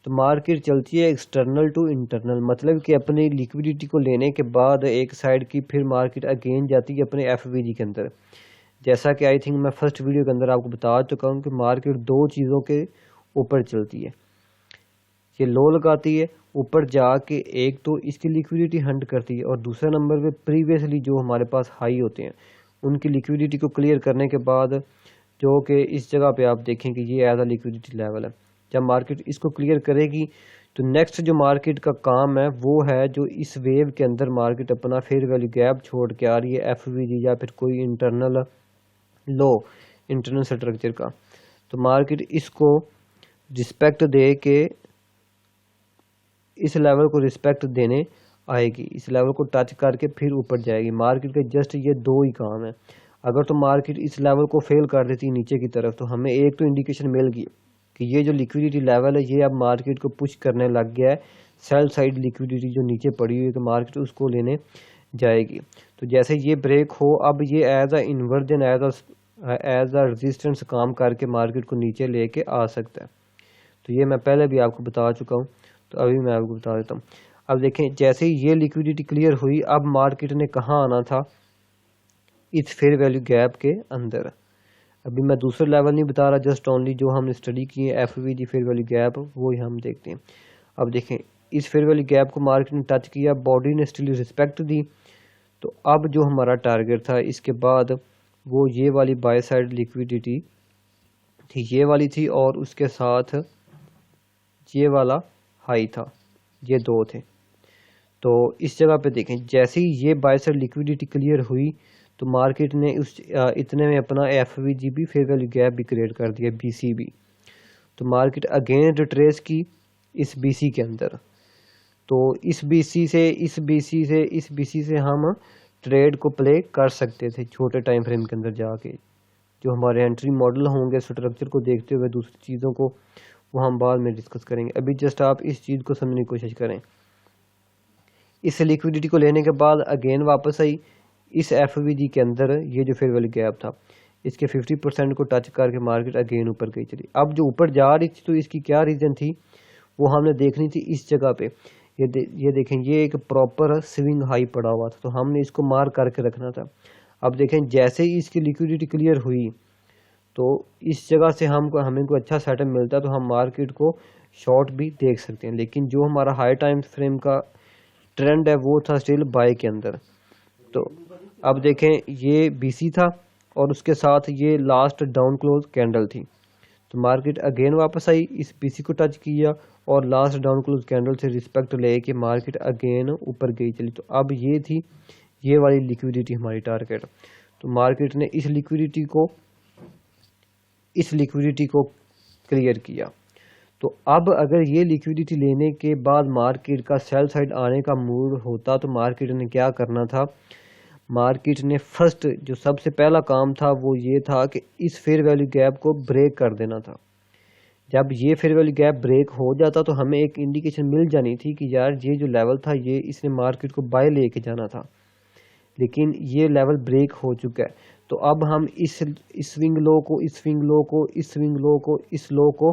تو مارکیٹ چلتی ہے ایکسٹرنل ٹو انٹرنل، مطلب کہ اپنی لیکوڈیٹی کو لینے کے بعد ایک سائڈ کی پھر مارکیٹ اگین جاتی ہے اپنے FVG کے اندر. جیسا کہ آئی تھنک میں فرسٹ ویڈیو کے اندر آپ کو بتا چکا ہوں کہ مارکیٹ دو چیزوں کے اوپر چلتی ہے، یہ لو لگاتی ہے اوپر جا کے، ایک تو اس کی لیکوڈیٹی ہنٹ کرتی ہے، اور دوسرے نمبر پہ پریویسلی جو ہمارے پاس ہائی ہوتے ہیں ان کی لیکوڈیٹی کو کلیئر کرنے کے بعد، جو کہ اس جگہ پہ آپ دیکھیں کہ یہ ایز اے لیکوڈیٹی لیول ہے، جب مارکیٹ اس کو کلیئر کرے گی تو نیکسٹ جو مارکیٹ کا کام ہے وہ ہے جو اس ویو کے اندر مارکیٹ اپنا فیئر ویلیو گیپ چھوڑ کے آ رہی ہے FVG یا پھر کوئی انٹرنل لو انٹرنل اسٹرکچر کا، تو مارکیٹ اس کو رسپیکٹ دے کے اس لیول کو رسپیکٹ دینے آئے گی، اس لیول کو ٹچ کر کے پھر اوپر جائے گی. مارکیٹ کے جسٹ یہ دو ہی کام ہے. اگر تو مارکیٹ اس لیول کو فیل کر دیتی نیچے کی طرف تو ہمیں ایک تو انڈیکیشن مل گئی کہ یہ جو لیکوڈیٹی لیول ہے یہ اب مارکیٹ کو پش کرنے لگ گیا ہے، سیل سائڈ لیکوڈیٹی جو نیچے پڑی ہوئی ہے کہ مارکیٹ اس کو لینے جائے گی. تو جیسے یہ بریک ہو اب یہ as a inversion as a resistance کام کر کے مارکیٹ کو نیچے لے کے آ سکتا ہے. تو یہ میں پہلے بھی آپ کو بتا چکا ہوں، تو ابھی میں آپ کو بتا دیتا ہوں. اب دیکھیں جیسے ہی یہ لیکوڈیٹی کلیئر ہوئی اب مارکیٹ نے کہاں آنا تھا؟ اس فیئر ویلیو گیپ کے اندر. ابھی میں دوسرے لیول نہیں بتا رہا، جسٹ اونلی جو ہم نے اسٹڈی کی ہے FVG فیئر ویلیو گیپ وہی ہم دیکھتے ہیں. اب دیکھیں اس فیئر ویلیو گیپ کو مارکیٹ نے ٹچ کیا، باڈی نے اسٹل رسپیکٹ دی، تو اب جو ہمارا ٹارگٹ تھا اس کے بعد وہ یہ والی بائی سائڈ لیکوڈیٹی تھی، یہ والی تھی، اور اس کے ساتھ یہ والا ہائی تھا، یہ دو تھے. تو اس جگہ پہ دیکھیں جیسے ہی یہ بائی سائڈ لیکوڈیٹی کلیئر ہوئی تو مارکیٹ نے اس اتنے میں اپنا FVG بھی فیئر ویلیو گیپ بھی کریٹ کر دیا، BC بھی. تو مارکیٹ اگین ریٹریس کی اس BC کے اندر، تو اس BC سے ہم ٹریڈ کو پلے کر سکتے تھے چھوٹے ٹائم فریم کے اندر جا کے. جو ہمارے انٹری ماڈل ہوں گے اسٹرکچر کو دیکھتے ہوئے دوسری چیزوں کو وہ ہم بعد میں ڈسکس کریں گے. ابھی جسٹ آپ اس چیز کو سمجھنے کی کوشش کریں. اس لیکوڈیٹی کو لینے کے بعد اگین واپس آئی اس ایف وی جی کے اندر. یہ جو فیئر ویلیو گیپ تھا اس کے 50% کو ٹچ کر کے مارکیٹ اگین اوپر گئی چلی. اب جو اوپر جا رہی تھی تو اس کی کیا ریزن تھی وہ ہم نے دیکھنی تھی اس جگہ پہ. یہ دیکھیں یہ ایک پراپر سوئنگ ہائی پڑا ہوا تھا تو ہم نے اس کو مارک کر کے رکھنا تھا. اب دیکھیں جیسے ہی اس کی لیکوڈیٹی کلیئر ہوئی تو اس جگہ سے ہمیں کوئی اچھا سیٹ اپ ملتا ہے تو ہم مارکیٹ کو شارٹ بھی دیکھ سکتے ہیں. لیکن جو ہمارا ہائی ٹائم فریم کا ٹرینڈ ہے وہ تھا اسٹل بائی کے اندر. تو اب دیکھیں یہ بی سی تھا اور اس کے ساتھ یہ لاسٹ ڈاؤن کلوز کینڈل تھی. تو مارکیٹ اگین واپس آئی اس بی سی کو ٹچ کیا اور لاسٹ ڈاؤن کلوز کینڈل سے رسپیکٹ لے کے مارکیٹ اگین اوپر گئی چلی. تو اب یہ تھی یہ والی لیکوڈیٹی ہماری ٹارگیٹ. تو مارکیٹ نے اس لیکوڈیٹی کو کلیئر کیا. تو اب اگر یہ لیکوڈیٹی لینے کے بعد مارکیٹ کا سیل سائڈ آنے کا موڈ ہوتا تو مارکیٹ نے کیا کرنا تھا. مارکیٹ نے فرسٹ جو سب سے پہلا کام تھا وہ یہ تھا کہ اس فیئر ویلیو گیپ کو بریک کر دینا تھا. جب یہ فیئر ویلیو گیپ بریک ہو جاتا تو ہمیں ایک انڈیکیشن مل جانی تھی کہ یار یہ جو لیول تھا یہ اس نے مارکیٹ کو بائی لے کے جانا تھا. لیکن یہ لیول بریک ہو چکا ہے. تو اب ہم اس سوئنگ لو کو اس سوئنگ لو کو اس سوئنگ لو کو اس لو کو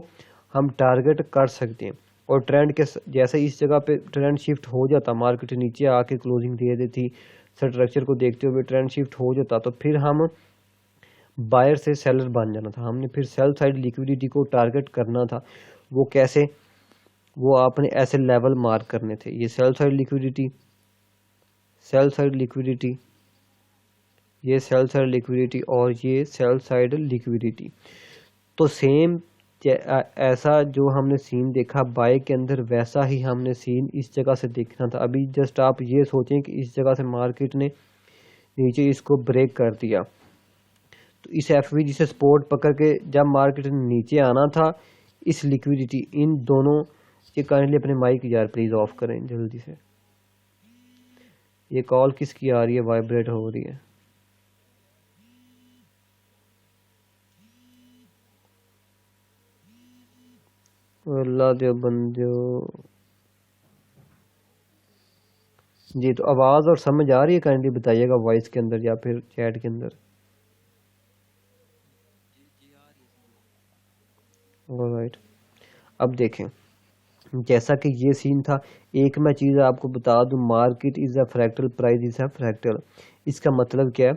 ہم ٹارگٹ کر سکتے ہیں. اور ٹرینڈ کے جیسے اس جگہ پہ ٹرینڈ شفٹ ہو جاتا مارکیٹ نیچے آ کے کلوزنگ دے دیتی اسٹرکچر کو دیکھتے ہوئے ٹرینڈ شفٹ ہو جاتا تو پھر ہم بائر سے سیلر بن جانا تھا. ہم نے پھر سیل سائڈ لیکوڈیٹی کو ٹارگٹ کرنا تھا. وہ کیسے؟ وہ آپ نے ایسے لیول مارک کرنے تھے. یہ sell side liquidity sell side liquidity یہ سیل سائڈ لیکوڈیٹی اور یہ سیل سائڈ لیکوڈیٹی. تو سیم ایسا جو ہم نے سین دیکھا بائی کے اندر ویسا ہی ہم نے سین اس جگہ سے دیکھنا تھا. ابھی جسٹ آپ یہ سوچیں کہ اس جگہ سے مارکیٹ نے نیچے اس کو بریک کر دیا تو اس ایف وی جی سے سپورٹ پکڑ کے جب مارکیٹ نے نیچے آنا تھا اس لیکوڈیٹی ان دونوں. یہ کائنڈلی اپنے مائک یار پلیز آف کریں جلدی سے. یہ کال کس کی آ رہی ہے وائبریٹ ہو رہی ہے. اللہ دے بندو جی. تو آواز اور سمجھ آ رہی ہے کائنڈلی بتائیے گا وائس کے اندر یا پھر چیٹ کے اندر. آلرائٹ. اب دیکھیں جیسا کہ یہ سین تھا ایک میں چیز آپ کو بتا دوں market is a fractal price is a fractal. اس کا مطلب کیا ہے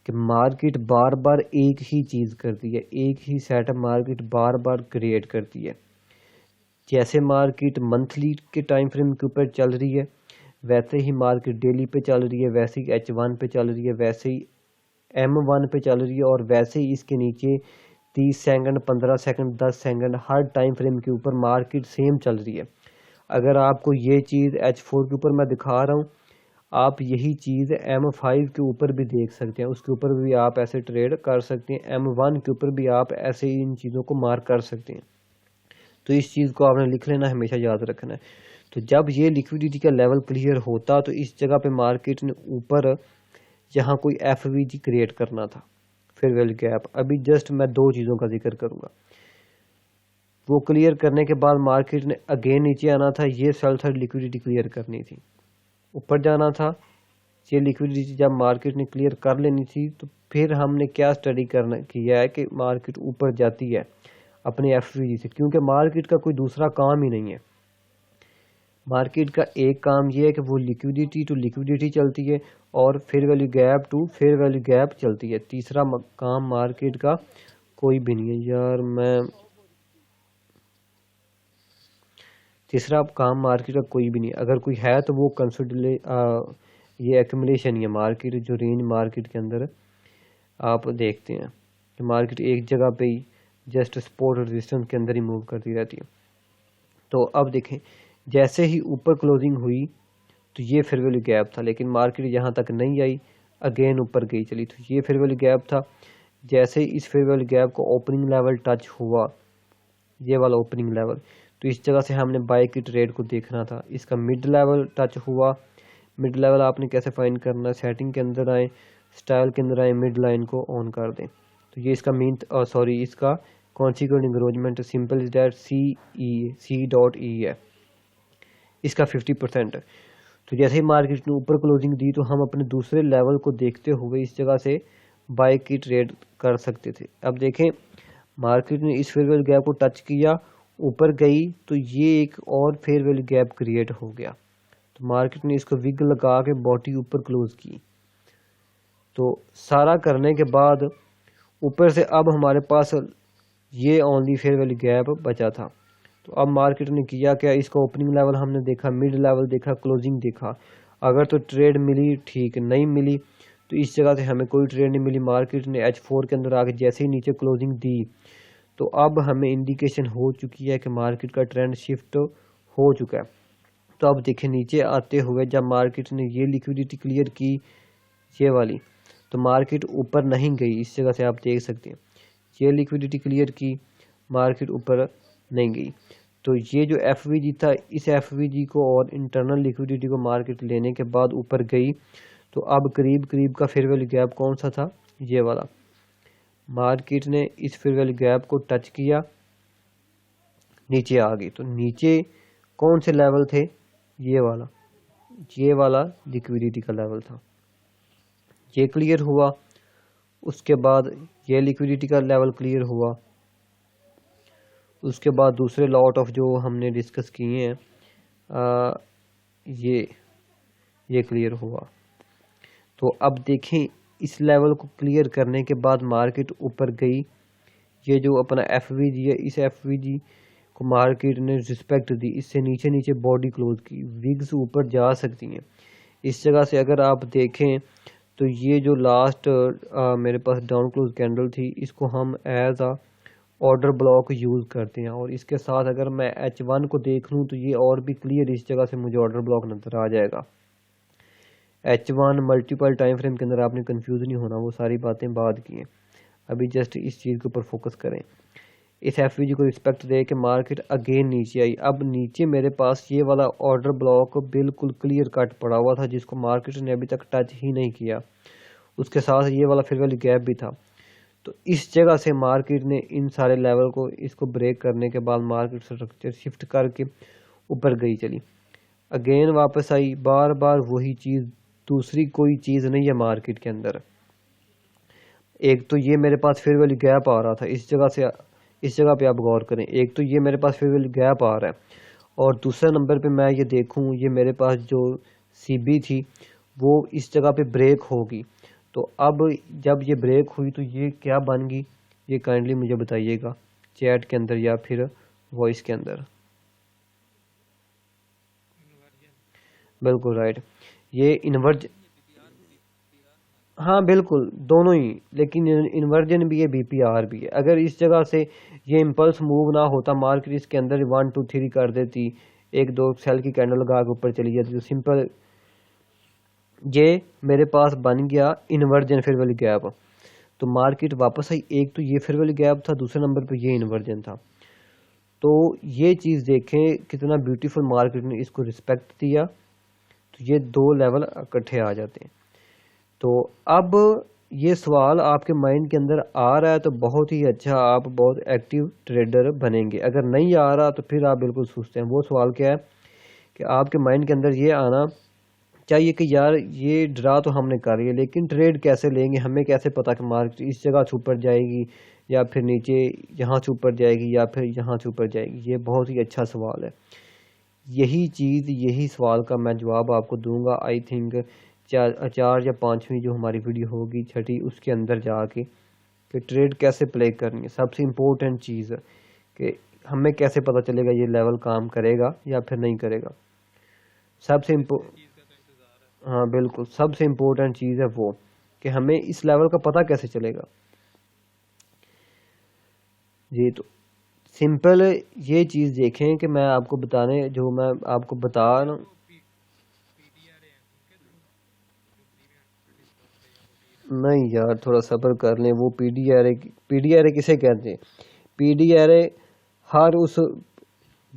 کہ مارکیٹ بار بار ایک ہی چیز کرتی ہے ایک ہی سیٹ اپ مارکیٹ بار بار کریٹ کرتی ہے. جیسے مارکیٹ منتھلی کے ٹائم فریم کے اوپر چل رہی ہے ویسے ہی مارکیٹ ڈیلی پہ چل رہی ہے ویسے ہی H1 پہ چل رہی ہے ویسے ہی M1 پہ چل رہی ہے اور ویسے ہی اس کے نیچے 30 سیکنڈ 15 سیکنڈ 10 سیکنڈ ہر ٹائم فریم کے اوپر مارکیٹ سیم چل رہی ہے. اگر آپ کو یہ چیز H4 کے اوپر میں دکھا رہا ہوں آپ یہی چیز M5 کے اوپر بھی دیکھ سکتے ہیں. اس کے اوپر بھی آپ ایسے ٹریڈ کر سکتے ہیں. M1 کے اوپر بھی آپ ایسے ہی ان چیزوں کو مارک کر سکتے ہیں. تو اس چیز کو آپ نے لکھ لینا ہمیشہ یاد رکھنا ہے. تو جب یہ لیکوڈیٹی کا لیول کلیئر ہوتا تو اس جگہ پہ مارکیٹ نے اوپر یہاں کوئی ایف وی جی کریٹ کرنا تھا فیئر ویلیو گیپ. ابھی جسٹ میں دو چیزوں کا ذکر کروں گا. وہ کلیئر کرنے کے بعد مارکیٹ نے اگین نیچے آنا تھا. یہ سیل سائڈ لیکوڈیٹی کلیئر کرنی تھی اوپر جانا تھا. یہ لیکوڈیٹی جب مارکیٹ نے کلیئر کر لینی تھی تو پھر ہم نے کیا اسٹڈی کیا ہے کہ مارکیٹ اوپر جاتی ہے اپنے ایف وی جی سے کیونکہ مارکیٹ کا کوئی دوسرا کام ہی نہیں ہے. مارکیٹ کا ایک کام یہ ہے کہ وہ لیکوڈیٹی ٹو لیکوڈیٹی چلتی ہے اور fair value gap to fair value gap چلتی ہے. تیسرا کام مارکیٹ کا کوئی بھی نہیں ہے یار. تیسرا کام مارکیٹ کا کوئی بھی نہیں. اگر کوئی ہے تو وہ یہ ایکومولیشن ہے. مارکیٹ جو رینج مارکیٹ کے اندر آپ دیکھتے ہیں کہ مارکیٹ ایک جگہ پہ ہی جسٹ سپورٹ اور ریزسٹنس کے اندر ہی موو کرتی رہتی ہے. تو اب دیکھیں جیسے ہی اوپر کلوزنگ ہوئی تو یہ فیئر ویلیو گیپ تھا لیکن مارکیٹ یہاں تک نہیں آئی اگین اوپر گئی چلی. تو یہ فیئر ویلیو گیپ تھا. جیسے اس فیئر ویلیو گیپ کو اوپننگ لیول ٹچ ہوا یہ والا اوپننگ لیول تو اس جگہ سے ہم نے بائی کی ٹریڈ کو دیکھنا تھا. اس کا مڈ لیول ٹچ ہوا. مڈ لیول آپ نے کیسے فائنڈ کرنا ہے سیٹنگ کے اندر آئیں اسٹائل کے اندر آئیں مڈ لائن کو آن کر دیں. تو یہ اس کا اس کا consequent encroachment simple is that C dot E ہے اس کا 50%. تو جیسے ہی مارکیٹ نے اوپر کلوزنگ دی تو ہم اپنے دوسرے لیول کو دیکھتے ہوئے اس جگہ سے بائی کی ٹریڈ کر سکتے تھے. اب دیکھیں مارکیٹ نے اس فیئر ویلیو گیپ کو ٹچ کیا, اوپر گئی تو یہ ایک اور فیئر ویلیو گیپ کریٹ ہو گیا. تو مارکیٹ نے اس کو وگ لگا کے باڈی اوپر کلوز کی. تو سارا کرنے کے بعد اوپر سے اب ہمارے پاس یہ اونلی فیئر ویلیو گیپ بچا تھا. تو اب مارکیٹ نے کیا کیا, اس کا اوپننگ لیول ہم نے دیکھا, مڈ لیول دیکھا, کلوزنگ دیکھا. اگر تو ٹریڈ ملی ٹھیک, نہیں ملی تو اس جگہ سے ہمیں کوئی ٹریڈ نہیں ملی. مارکیٹ نے H4 کے اندر آ کے جیسے ہی نیچے کلوزنگ دی تو اب ہمیں انڈیکیشن ہو چکی ہے کہ مارکیٹ کا ٹرینڈ شفٹ ہو چکا ہے. تو اب دیکھیں نیچے آتے ہوئے جب مارکیٹ نے یہ لیکویڈیٹی کلیئر کی یہ والی, تو مارکیٹ اوپر نہیں گئی. اس جگہ سے آپ دیکھ سکتے ہیں یہ لیکویڈیٹی کلیئر کی, مارکیٹ اوپر نہیں گئی. تو یہ جو ایف وی جی تھا, اس ایف وی جی کو اور انٹرنل لیکویڈیٹی کو مارکیٹ لینے کے بعد اوپر گئی. تو اب قریب کا فیئر ویلیو گیپ کون سا تھا, یہ والا. مارکیٹ نے اس فیئر ویلیو گیپ کو ٹچ کیا, نیچے آ گئی. تو نیچے کون سے لیول تھے, یہ والا لیکویڈیٹی کا لیول تھا. یہ کلیئر ہوا, اس کے بعد یہ لیکویڈیٹی کا لیول کلیئر ہوا, اس کے بعد دوسرے لاٹ آف جو ہم نے ڈسکس کیے ہیں یہ کلیئر ہوا. تو اب دیکھیں اس لیول کو کلیئر کرنے کے بعد مارکیٹ اوپر گئی. یہ جو اپنا ایف وی جی ہے, اس ایف وی جی کو مارکیٹ نے رسپیکٹ دی, اس سے نیچے باڈی کلوز کی. وگز اوپر جا سکتی ہیں. اس جگہ سے اگر آپ دیکھیں تو یہ جو لاسٹ میرے پاس ڈاؤن کلوز کینڈل تھی, اس کو ہم as a order block use کرتے ہیں. اور اس کے ساتھ اگر میں H1 کو دیکھ لوں تو یہ اور بھی کلیئر اس جگہ سے مجھے آرڈر بلاک نظر آ جائے گا. H1 ملٹیپل ٹائم فریم کے اندر آپ نے کنفیوز نہیں ہونا, وہ ساری باتیں بعد کی ہیں. ابھی جسٹ اس چیز کے اوپر فوکس کریں. اس ایف وی جی کو رسپیکٹ دے کہ مارکیٹ اگین نیچے آئی. اب نیچے میرے پاس یہ والا آرڈر بلاک بالکل کلیئر کٹ پڑا ہوا تھا جس کو مارکیٹ نے ابھی تک ٹچ ہی نہیں کیا. اس کے ساتھ یہ والا فیئر ویلیو گیپ بھی تھا. تو اس جگہ سے مارکیٹ نے ان سارے لیول کو اس کو بریک کرنے کے بعد مارکیٹ اسٹرکچر شفٹ کر کے اوپر گئی چلی, اگین واپس آئی. بار وہی چیز, دوسری کوئی چیز نہیں ہے مارکیٹ کے اندر. ایک تو یہ میرے پاس فیئر ویلیو گیپ آ رہا تھا اس جگہ پہ آپ غور کریں. ایک تو یہ میرے پاس فیئر ویلیو گیپ آ رہا ہے, اور دوسرے نمبر پہ میں یہ دیکھوں یہ میرے پاس جو سی بی تھی وہ اس جگہ پہ بریک ہوگی. تو اب جب یہ بریک ہوئی تو یہ کیا بن گئی, یہ کائنڈلی مجھے بتائیے گا چیٹ کے اندر یا پھر وائس کے اندر. بالکل رائٹ, یہ انورج, ہاں بالکل دونوں ہی, لیکن انورجن بھی ہے بی پی آر بھی ہے. اگر اس جگہ سے یہ امپلس موو نہ ہوتا, مارکیٹ اس کے اندر 1 2 3 کر دیتی, 1 2 سیل کی کینڈل لگا کے اوپر چلی جاتی, تو سمپل یہ میرے پاس بن گیا انورجن فیئر ویلیو گیپ. تو مارکیٹ واپس آئی. ایک تو یہ فیئر ویلیو گیپ تھا, دوسرے نمبر پہ یہ انورجن تھا. تو یہ چیز دیکھیں کتنا بیوٹیفل مارکیٹ نے اس کو رسپیکٹ دیا. تو یہ دو لیول اکٹھے آ جاتے ہیں. تو اب یہ سوال آپ کے مائنڈ کے اندر آ رہا ہے تو بہت ہی اچھا, آپ بہت ایکٹیو ٹریڈر بنیں گے. اگر نہیں آ رہا تو پھر آپ بالکل سوچتے ہیں. وہ سوال کیا ہے کہ آپ کے مائنڈ کے اندر یہ آنا چاہیے کہ یار یہ ڈرا تو ہم نے کر رہی ہے لیکن ٹریڈ کیسے لیں گے, ہمیں کیسے پتا کہ مارکیٹ اس جگہ سے اوپر جائے گی یا پھر نیچے یہاں سے اوپر جائے گی یا پھر یہاں سے اوپر جائے گی. یہ بہت ہی اچھا سوال ہے. یہی سوال کا میں جواب آپ کو دوں گا. آئی تھنک 4 یا 5ویں جو ہماری ویڈیو ہوگی 6ٹھی, اس کے اندر جا کے کہ ٹریڈ کیسے پلے کرنی ہے. سب سے امپورٹنٹ چیز کہ ہمیں کیسے پتہ چلے گا یہ لیول کام کرے گا یا پھر نہیں کرے گا. ہاں بالکل, سب سے امپورٹنٹ چیز ہے وہ کہ ہمیں اس لیول کا پتہ کیسے چلے گا. جی تو سمپل یہ چیز دیکھیں کہ میں آپ کو بتانے جو میں آپ کو بتا رہا ہوں, نہیں یار تھوڑا صبر کر لیں. وہ پی ڈی آر اے کسے کہتے ہیں؟ پی ڈی آر اے ہر اس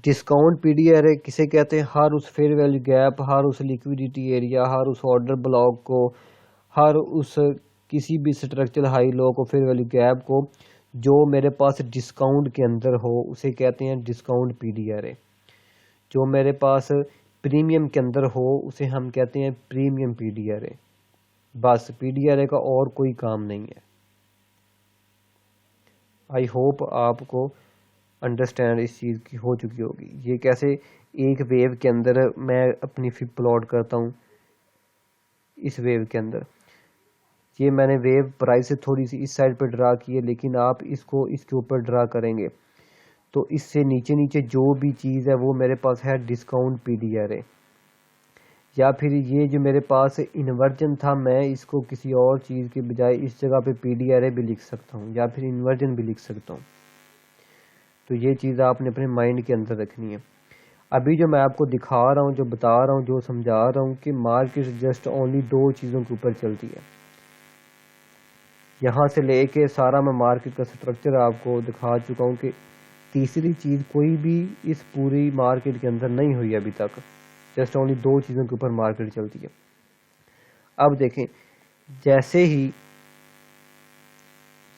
discount P D array کسے کہتے ہیں؟ ہر اس فیئر ویلیو گیپ, ہر اس لیکویڈیٹی ایریا, ہر اس آرڈر بلاک کو, ہر اس کسی بھی اسٹرکچرل ہائی لو کو, فیئر ویلیو گیپ کو جو میرے پاس ڈسکاؤنٹ کے اندر ہو اسے کہتے ہیں ڈسکاؤنٹ پی ڈی آر اے. جو میرے پاس پریمیم کے اندر ہو اسے ہم کہتے ہیں پریمیم پی ڈی آر اے. بس پی ڈی آر اے کا اور کوئی کام نہیں ہے. آئی ہوپ آپ کو انڈرسٹینڈ اس چیز کی ہو چکی ہوگی. یہ کیسے ایک ویو کے اندر میں اپنی فب پلاٹ کرتا ہوں. اس ویو کے اندر یہ میں نے ویو پرائز سے تھوڑی سی اس سائڈ پہ ڈرا کی ہے، لیکن آپ اس کو اس کے اوپر ڈرا کریں گے تو اس سے نیچے نیچے جو بھی چیز ہے وہ میرے پاس ہے ڈسکاؤنٹ پی ڈی آر اے. یا پھر یہ جو میرے پاس انورجن تھا میں اس کو کسی اور چیز کے بجائے اس جگہ پہ پی ڈی آر اے بھی لکھ سکتا ہوں یا پھر انورجن بھی لکھ سکتا ہوں. تو یہ چیز آپ نے اپنے مائنڈ کے اندر رکھنی ہے. ابھی جو میں آپ کو دکھا رہا ہوں، جو بتا رہا ہوں، جو سمجھا رہا ہوں کہ مارکیٹ جسٹ اونلی دو چیزوں کے اوپر چلتی ہے. یہاں سے لے کے سارا میں مارکیٹ کا سٹرکچر آپ کو دکھا چکا ہوں کہ تیسری چیز کوئی بھی اس پوری مارکیٹ کے اندر نہیں ہوئی ابھی تک. جسٹ اونلی دو چیزوں کے اوپر مارکیٹ چلتی ہے. اب دیکھیں جیسے ہی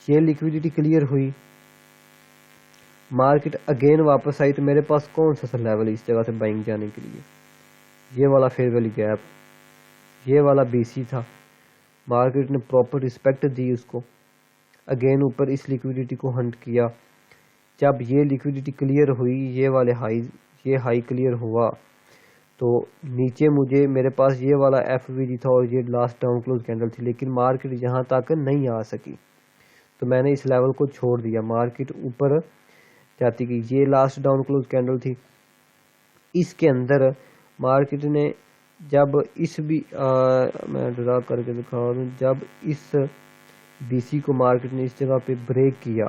یہ لیکویڈیٹی کلیئر ہوئی، مارکیٹ اگین واپس آئی، تو میرے پاس کون سا لیول ہے اس جگہ سے بائنگ جانے کے لیے؟ یہ والا فیئر ویلی گیپ، یہ والا بی سی تھا. مارکیٹ نے پراپر رسپیکٹ دی اس کو، اگین اوپر اس لیکویڈیٹی کو ہنٹ کیا. جب یہ لیکویڈیٹی کلیئر ہوئی، یہ ہائی کلیئر ہوا، تو نیچے میرے پاس یہ والا ایف وی جی تھا اور یہ لاسٹ ڈاؤن کلوز کینڈل تھی، لیکن مارکیٹ یہاں تک نہیں آ سکی. تو میں نے اس لیول کو چھوڑ دیا، مارکیٹ اوپر جاتی گئی. یہ لاسٹ ڈاؤن کلوز کینڈل تھی. اس کے اندر مارکیٹ نے جب اس بھی میں ڈرا کر کے دکھا دوں، جب اس بی سی کو مارکیٹ نے اس جگہ پہ بریک کیا،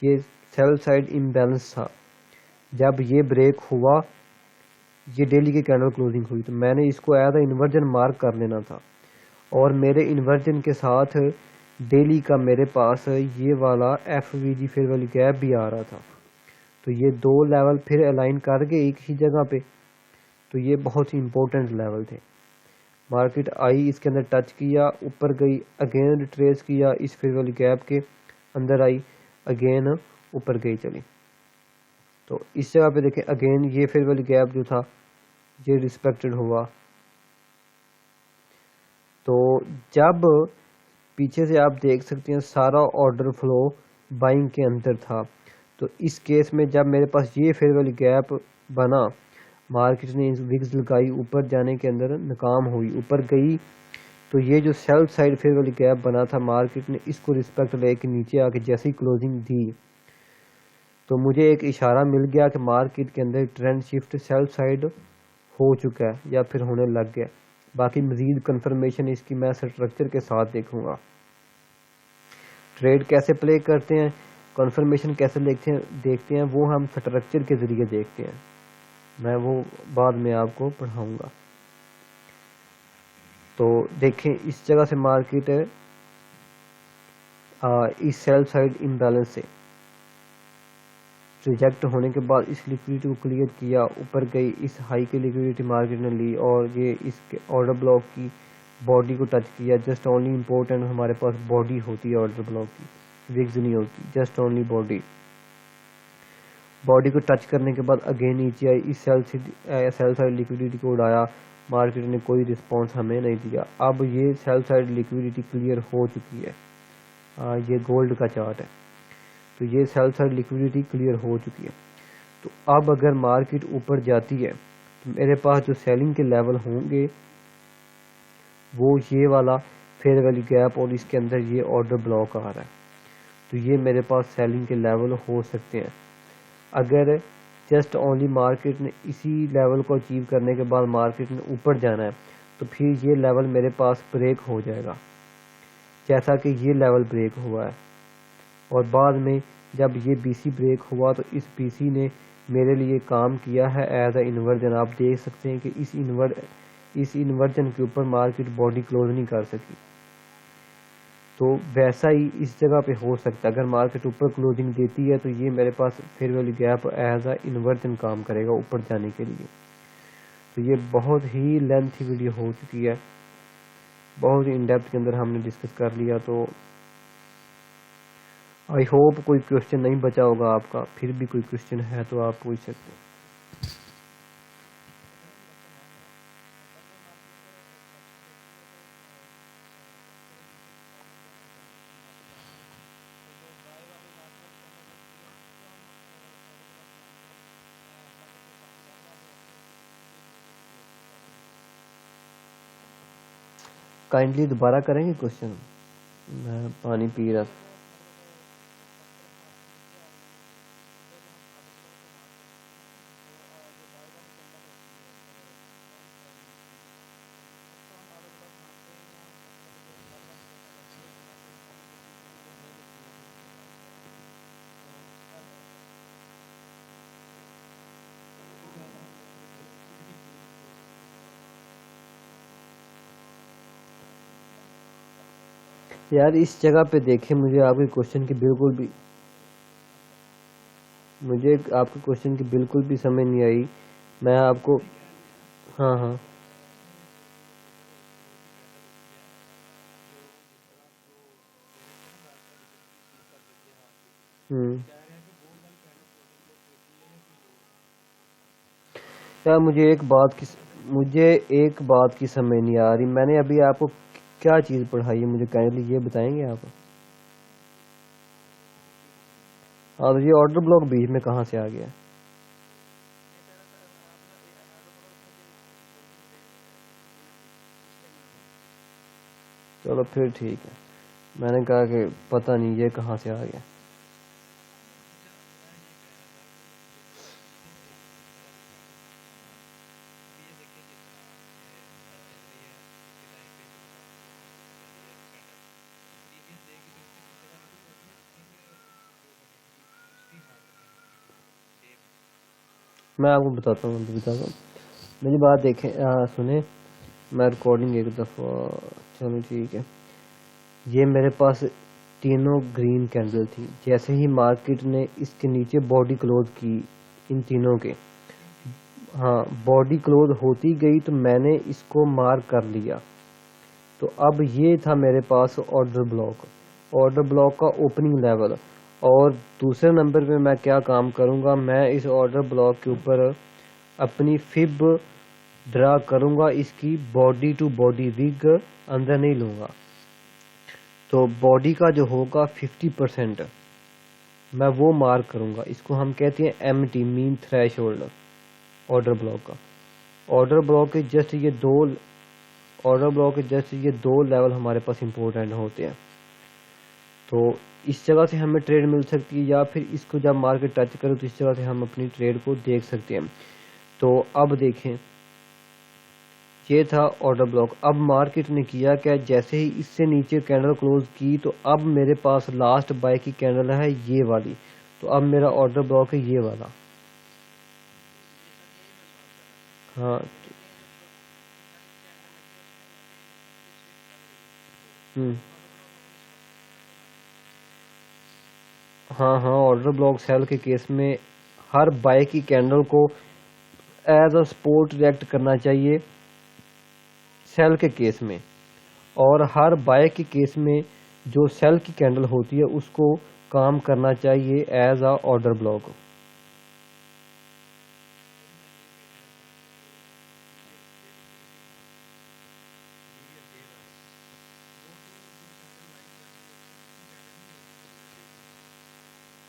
یہ سیل سائڈ امبیلنس تھا. جب یہ بریک ہوا، یہ ڈیلی کی کینڈل کلوزنگ ہوئی، تو میں نے اس کو ایز اے انورجن مارک کر لینا تھا. اور میرے انورجن کے ساتھ ڈیلی کا میرے پاس یہ والا F V G fair value gap بھی آ رہا تھا. تو یہ دو لیول پھر الائن کر کے ایک ہی جگہ پہ، تو یہ بہت ہی امپورٹنٹ لیول تھے. مارکیٹ آئی، اس کے اندر ٹچ کیا، اوپر گئی، اگین ریٹریس کیا، اس فیئر ویلی گیپ کے اندر آئی، اگین اوپر گئی چلی. تو اس جگہ پہ دیکھیں اگین یہ فیئر ویلی گیپ جو تھا یہ ریسپیکٹڈ ہوا. تو جب پیچھے سے آپ دیکھ سکتے ہیں سارا آرڈر فلو بائنگ کے اندر تھا. تو اس کیس میں جب میرے پاس یہ فیئر ویلی گیپ بنا، مارکیٹ نے وگز لگائی، اوپر جانے کے اندر ناکام ہوئی، اوپر گئی، تو یہ جو sell side fair value gap بنا تھا مارکیٹ نے اس کو رسپیکٹ لے کے نیچے آ کے جیسے ہی کلوزنگ دی، تو مجھے ایک اشارہ مل گیا کہ مارکیٹ کے اندر ٹرینڈ شفٹ سیل سائڈ ہو چکا ہے یا پھر ہونے لگ گیا. باقی مزید کنفرمیشن اس کی میں سٹرکچر کے ساتھ دیکھوں گا. ٹریڈ کیسے پلے کرتے ہیں، کنفرمیشن کیسے دیکھتے ہیں، وہ ہم سٹرکچر کے ذریعے دیکھتے ہیں. میں وہ بعد میں آپ کو پڑھاؤں گا. تو دیکھیں اس جگہ سے مارکیٹ اس سیل سائڈ امبیلنس سے ریجیکٹ ہونے کے بعد اس لیکوڈیٹی کو کلیئر کیا، اوپر گئی، اس ہائی کی لیکوڈیٹی مارکیٹ نے لی اور یہ اس کے آرڈر بلاک کی باڈی کو ٹچ کیا. جسٹ اونلی امپورٹنٹ ہمارے پاس باڈی ہوتی ہے آرڈر بلاک کی، وگز نہیں ہوتی، جسٹ اونلی باڈی کو ٹچ کرنے کے بعد اگین نیچے آئی، اس سیل سائڈ لیکوڈیٹی کو اڑایا. مارکیٹ نے کوئی رسپانس ہمیں نہیں دیا. اب یہ سیل سائڈ لیکوڈیٹی کلیئر ہو چکی ہے. یہ گولڈ کا چارٹ ہے. تو یہ سیل سائڈ لیکوڈیٹی کلیئر ہو چکی ہے. تو اب اگر مارکیٹ اوپر جاتی ہے تو میرے پاس جو سیلنگ کے لیول ہوں گے وہ یہ والا فیئر ویلی گیپ اور اس کے اندر یہ آرڈر بلاک آ رہا ہے. تو یہ میرے پاس سیلنگ کے لیول ہو سکتے ہیں. اگر جسٹ اونلی مارکیٹ نے اسی لیول کو اچیو کرنے کے بعد مارکیٹ نے اوپر جانا ہے تو پھر یہ لیول میرے پاس بریک ہو جائے گا، جیسا کہ یہ لیول بریک ہوا ہے. اور بعد میں جب یہ بی سی بریک ہوا تو اس بی سی نے میرے لیے کام کیا ہے ایز اے انورجن. آپ دیکھ سکتے ہیں کہ اس انورجن کے اوپر مارکیٹ باڈی کلوز نہیں کر سکی. تو ویسا ہی اس جگہ پہ ہو سکتا ہے. اگر مارکیٹ اوپر کلوزنگ دیتی ہے تو یہ میرے پاس fair value gap as a inversion کام کرے گا اوپر جانے کے لیے. تو یہ بہت ہی لینتھی ویڈیو ہو چکی ہے، بہت ہی ان ڈیپتھ کے اندر ہم نے ڈسکس کر لیا. تو آئی ہوپ کوئی کوشچن نہیں بچا ہوگا آپ کا، پھر بھی کوئی کوشچن ہے تو آپ پوچھ سکتے ہیں۔ کائنڈلی دوبارہ کریں گے کوشچن، میں پانی پی رہا تھا۔ یار اس جگہ پہ دیکھیں، مجھے آپ کے کوشچن کی بالکل بھی سمجھ نہیں آئی۔ میں آپ کو ہاں ہاں ہوں یار مجھے ایک بات کی سمجھ نہیں آ رہی۔ میں نے ابھی آپ کو کیا چیز پڑھائی ہے، مجھے کائنڈلی یہ بتائیں گے آپ؟ ہاں تو یہ آرڈر بلاک بیچ میں کہاں سے آ گیا؟ چلو پھر ٹھیک ہے، میں نے کہا کہ پتہ نہیں یہ کہاں سے آ گیا۔ میں آپ کو بتاتا ہوں میری بات دیکھیں، سنیں، میں ریکارڈنگ ایک دفعہ، چلو ٹھیک ہے۔ یہ میرے پاس تینوں گرین کینڈل تھی، جیسے ہی مارکیٹ نے اس کے نیچے باڈی کلوز کی ان تینوں کے، ہاں باڈی کلوز ہوتی گئی تو میں نے اس کو مارک کر لیا۔ تو اب یہ تھا میرے پاس آرڈر بلاک کا اوپننگ لیول۔ اور دوسرے نمبر پہ میں کیا کام کروں گا، میں اس آرڈر بلاک کے اوپر اپنی فب ڈرا کروں گا، اس کی باڈی ٹو باڈی وگ اندر نہیں لوں گا۔ تو باڈی کا جو ہوگا 50% میں وہ مارک کروں گا، اس کو ہم کہتے ہیں ایم ٹی، مین تھریش ہولڈ آرڈر بلاک کا۔ آرڈر بلاک کے جسٹ یہ دو لیول ہمارے پاس امپورٹنٹ ہوتے ہیں۔ تو اس جگہ سے ہمیں ٹریڈ مل سکتی ہے، یا پھر اس کو جب مارکیٹ ٹچ کرے تو اس جگہ سے ہم اپنی ٹریڈ کو دیکھ سکتے ہیں۔ تو اب دیکھیں، یہ تھا آرڈر بلاک۔ اب مارکیٹ نے کیا کہ جیسے ہی اس سے نیچے کینڈل کلوز کی تو اب میرے پاس لاسٹ بائی کی کینڈل ہے یہ والی، تو اب میرا آرڈر بلاک ہے یہ والا۔ ہاں ہوں ہاں ہاں آرڈر بلاک سیل کے کیس میں ہر بائی کی کینڈل کو ایز اے سپورٹ ریئیکٹ کرنا چاہیے سیل کے کیس میں، اور ہر بائی کے کیس میں جو سیل کی کینڈل ہوتی ہے اس کو کام کرنا چاہیے ایز اے آرڈر بلاک۔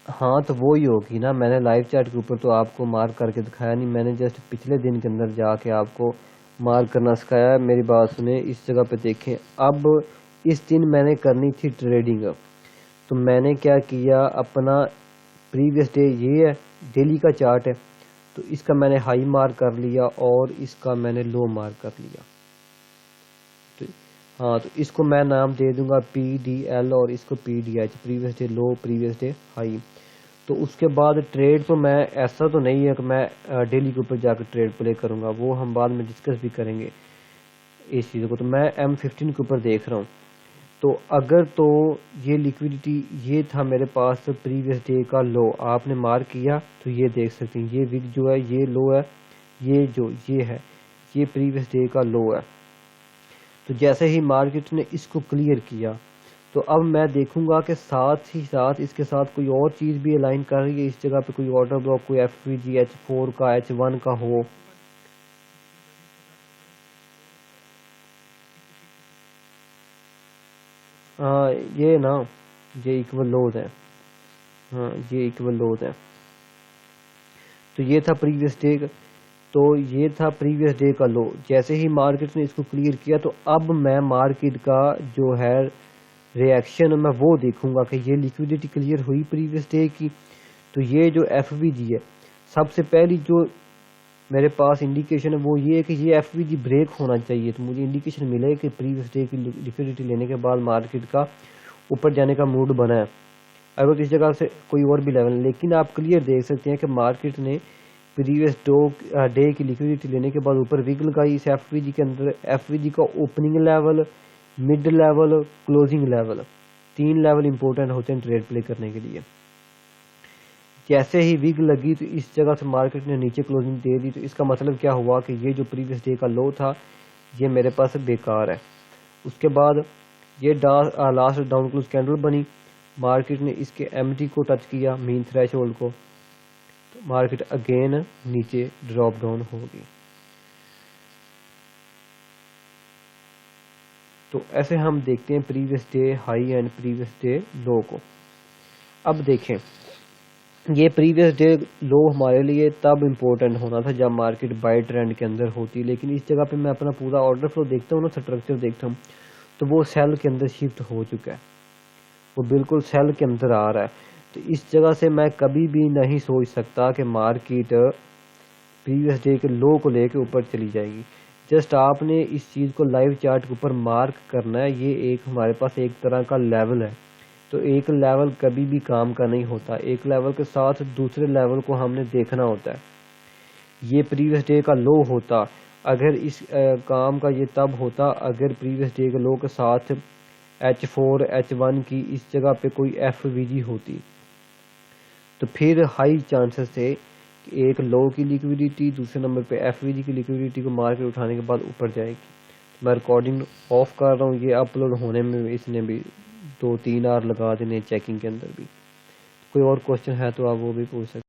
ہاں تو وہی ہوگی نا، میں نے لائیو چیٹ کے اوپر تو آپ کو مارک کر کے دکھایا نہیں، میں نے جسٹ پچھلے دن کے اندر جا کے آپ کو مارک کرنا سکھایا ہے۔ میری بات سنیں، اس جگہ پہ دیکھیں، اب اس دن میں نے کرنی تھی ٹریڈنگ، تو میں نے کیا کیا، اپنا پریویس ڈے یہ ہے، ڈیلی کا چارٹ ہے، تو اس کا میں نے ہائی مارک کر لیا اور اس کا میں نے لو مارک کر لیا۔ ہاں تو اس کو میں نام دے دوں گا پی ڈی ایل، اور اس کو P D H, previous day low previous day high. تو اس کے بعد ٹریڈ تو میں ایسا تو نہیں ہے کہ میں ڈیلی کے اوپر جا کے ٹریڈ پلے کروں گا، وہ ہم بعد میں ڈسکس بھی کریں گے اس چیزوں کو۔ تو میں M15 کے اوپر دیکھ رہا ہوں، تو اگر تو یہ لیکویڈیٹی یہ تھا میرے پاس پریویس ڈے کا لو، آپ نے مارک کیا تو یہ دیکھ سکتے ہیں، یہ وک جو ہے یہ لو ہے، یہ ہے یہ پریویس ڈے کا لو ہے۔ تو جیسے ہی مارکیٹ نے اس کو کلیئر کیا تو اب میں دیکھوں گا کہ ساتھ ہی ساتھ اس کے ساتھ کوئی اور چیز بھی الائن کر رہی ہے، اس جگہ پہ کوئی آرڈر بلاک کوئی ایف وی جی H4 کا H1 کا ہو. ہاں یہ نا یہ ایکول لوز ہے، ہاں یہ ایکول لوز ہے. تو یہ تھا پریویس ڈے کا، تو یہ تھا پریویس ڈے کا لو. جیسے ہی مارکیٹ نے اس کو کلیئر کیا تو اب میں مارکیٹ کا جو ہے ری ایکشن میں وہ دیکھوں گا کہ یہ لیکویڈیٹی کلیئر ہوئی پریویس ڈے کی. تو یہ جو ایف وی جی ہے، سب سے پہلی جو میرے پاس انڈیکیشن ہے وہ یہ ہے کہ یہ ایف وی جی بریک ہونا چاہیے. تو مجھے انڈیکیشن ملے کہ پریویس ڈے کی لیکویڈیٹی لینے کے بعد مارکیٹ کا اوپر جانے کا موڈ بنا ہے. اگر اس جگہ سے کوئی اور بھی لیول، لیکن آپ کلیئر دیکھ سکتے ہیں کہ مارکیٹ نے پریویس ڈے کی لیکویڈیٹی لینے کے بعد اوپر وگ لگائی اس ایف وی جی کے اندر. ایف وی جی کا opening level, mid level, closing level, 3 level important ہوتے ہیں ٹریڈ پلے کرنے کے لیے. جیسے ہی وگ لگی تو اس جگہ سے مارکیٹ نے نیچے کلوزنگ دے دی. تو اس کا مطلب کیا ہوا کہ یہ جو پریویس ڈے کا لو تھا یہ میرے پاس بیکار ہے. اس کے بعد یہ لاسٹ ڈاؤن کلوز کینڈل بنی، مارکیٹ نے اس کے ایم ٹی کو ٹچ کیا، مین تھریش ہولڈ کو، تو مارکیٹ اگین نیچے ڈراپ ڈاؤن ہوگی. تو ایسے ہم دیکھتے ہیں previous day high and previous day low کو. اب دیکھیں یہ پریویس ڈے لو ہمارے لیے تب امپورٹنٹ ہونا تھا جب مارکیٹ بائی ٹرینڈ کے اندر ہوتی، لیکن اس جگہ پہ میں اپنا پورا آرڈر فلو دیکھتا ہوں نا، اسٹرکچر دیکھتا ہوں تو وہ سیل کے اندر شفٹ ہو چکا ہے، وہ بالکل سیل کے اندر آ رہا ہے. تو اس جگہ سے میں کبھی بھی نہیں سوچ سکتا کہ مارکیٹ پریویس ڈے کے لو کو لے کے اوپر چلی جائے گی. جسٹ آپ نے اس چیز کو لائیو چارٹ کے اوپر مارک کرنا ہے. یہ ایک ہمارے پاس ایک طرح کا لیول ہے. تو ایک لیول کبھی بھی کام کا نہیں ہوتا، ایک لیول کے ساتھ دوسرے لیول کو ہم نے دیکھنا ہوتا ہے. یہ پریویس ڈے کا لو ہوتا، اگر اس کام کا یہ تب ہوتا اگر پریویس ڈے کے لو کے ساتھ H4 H1 کی اس جگہ پہ کوئی ایف وی جی ہوتی، تو پھر ہائی چانسز تھے کہ ایک لو کی لیکویڈیٹی دوسرے نمبر پہ ایف وی جی کی لیکویڈیٹی کو مارکیٹ اٹھانے کے بعد اوپر جائے گی. میں ریکارڈنگ آف کر رہا ہوں، یہ اپلوڈ ہونے میں اس نے بھی 2-3 آور لگا دینے چیکنگ کے اندر بھی. کوئی اور کوشچن ہے تو آپ وہ بھی پوچھ سکتے ہیں.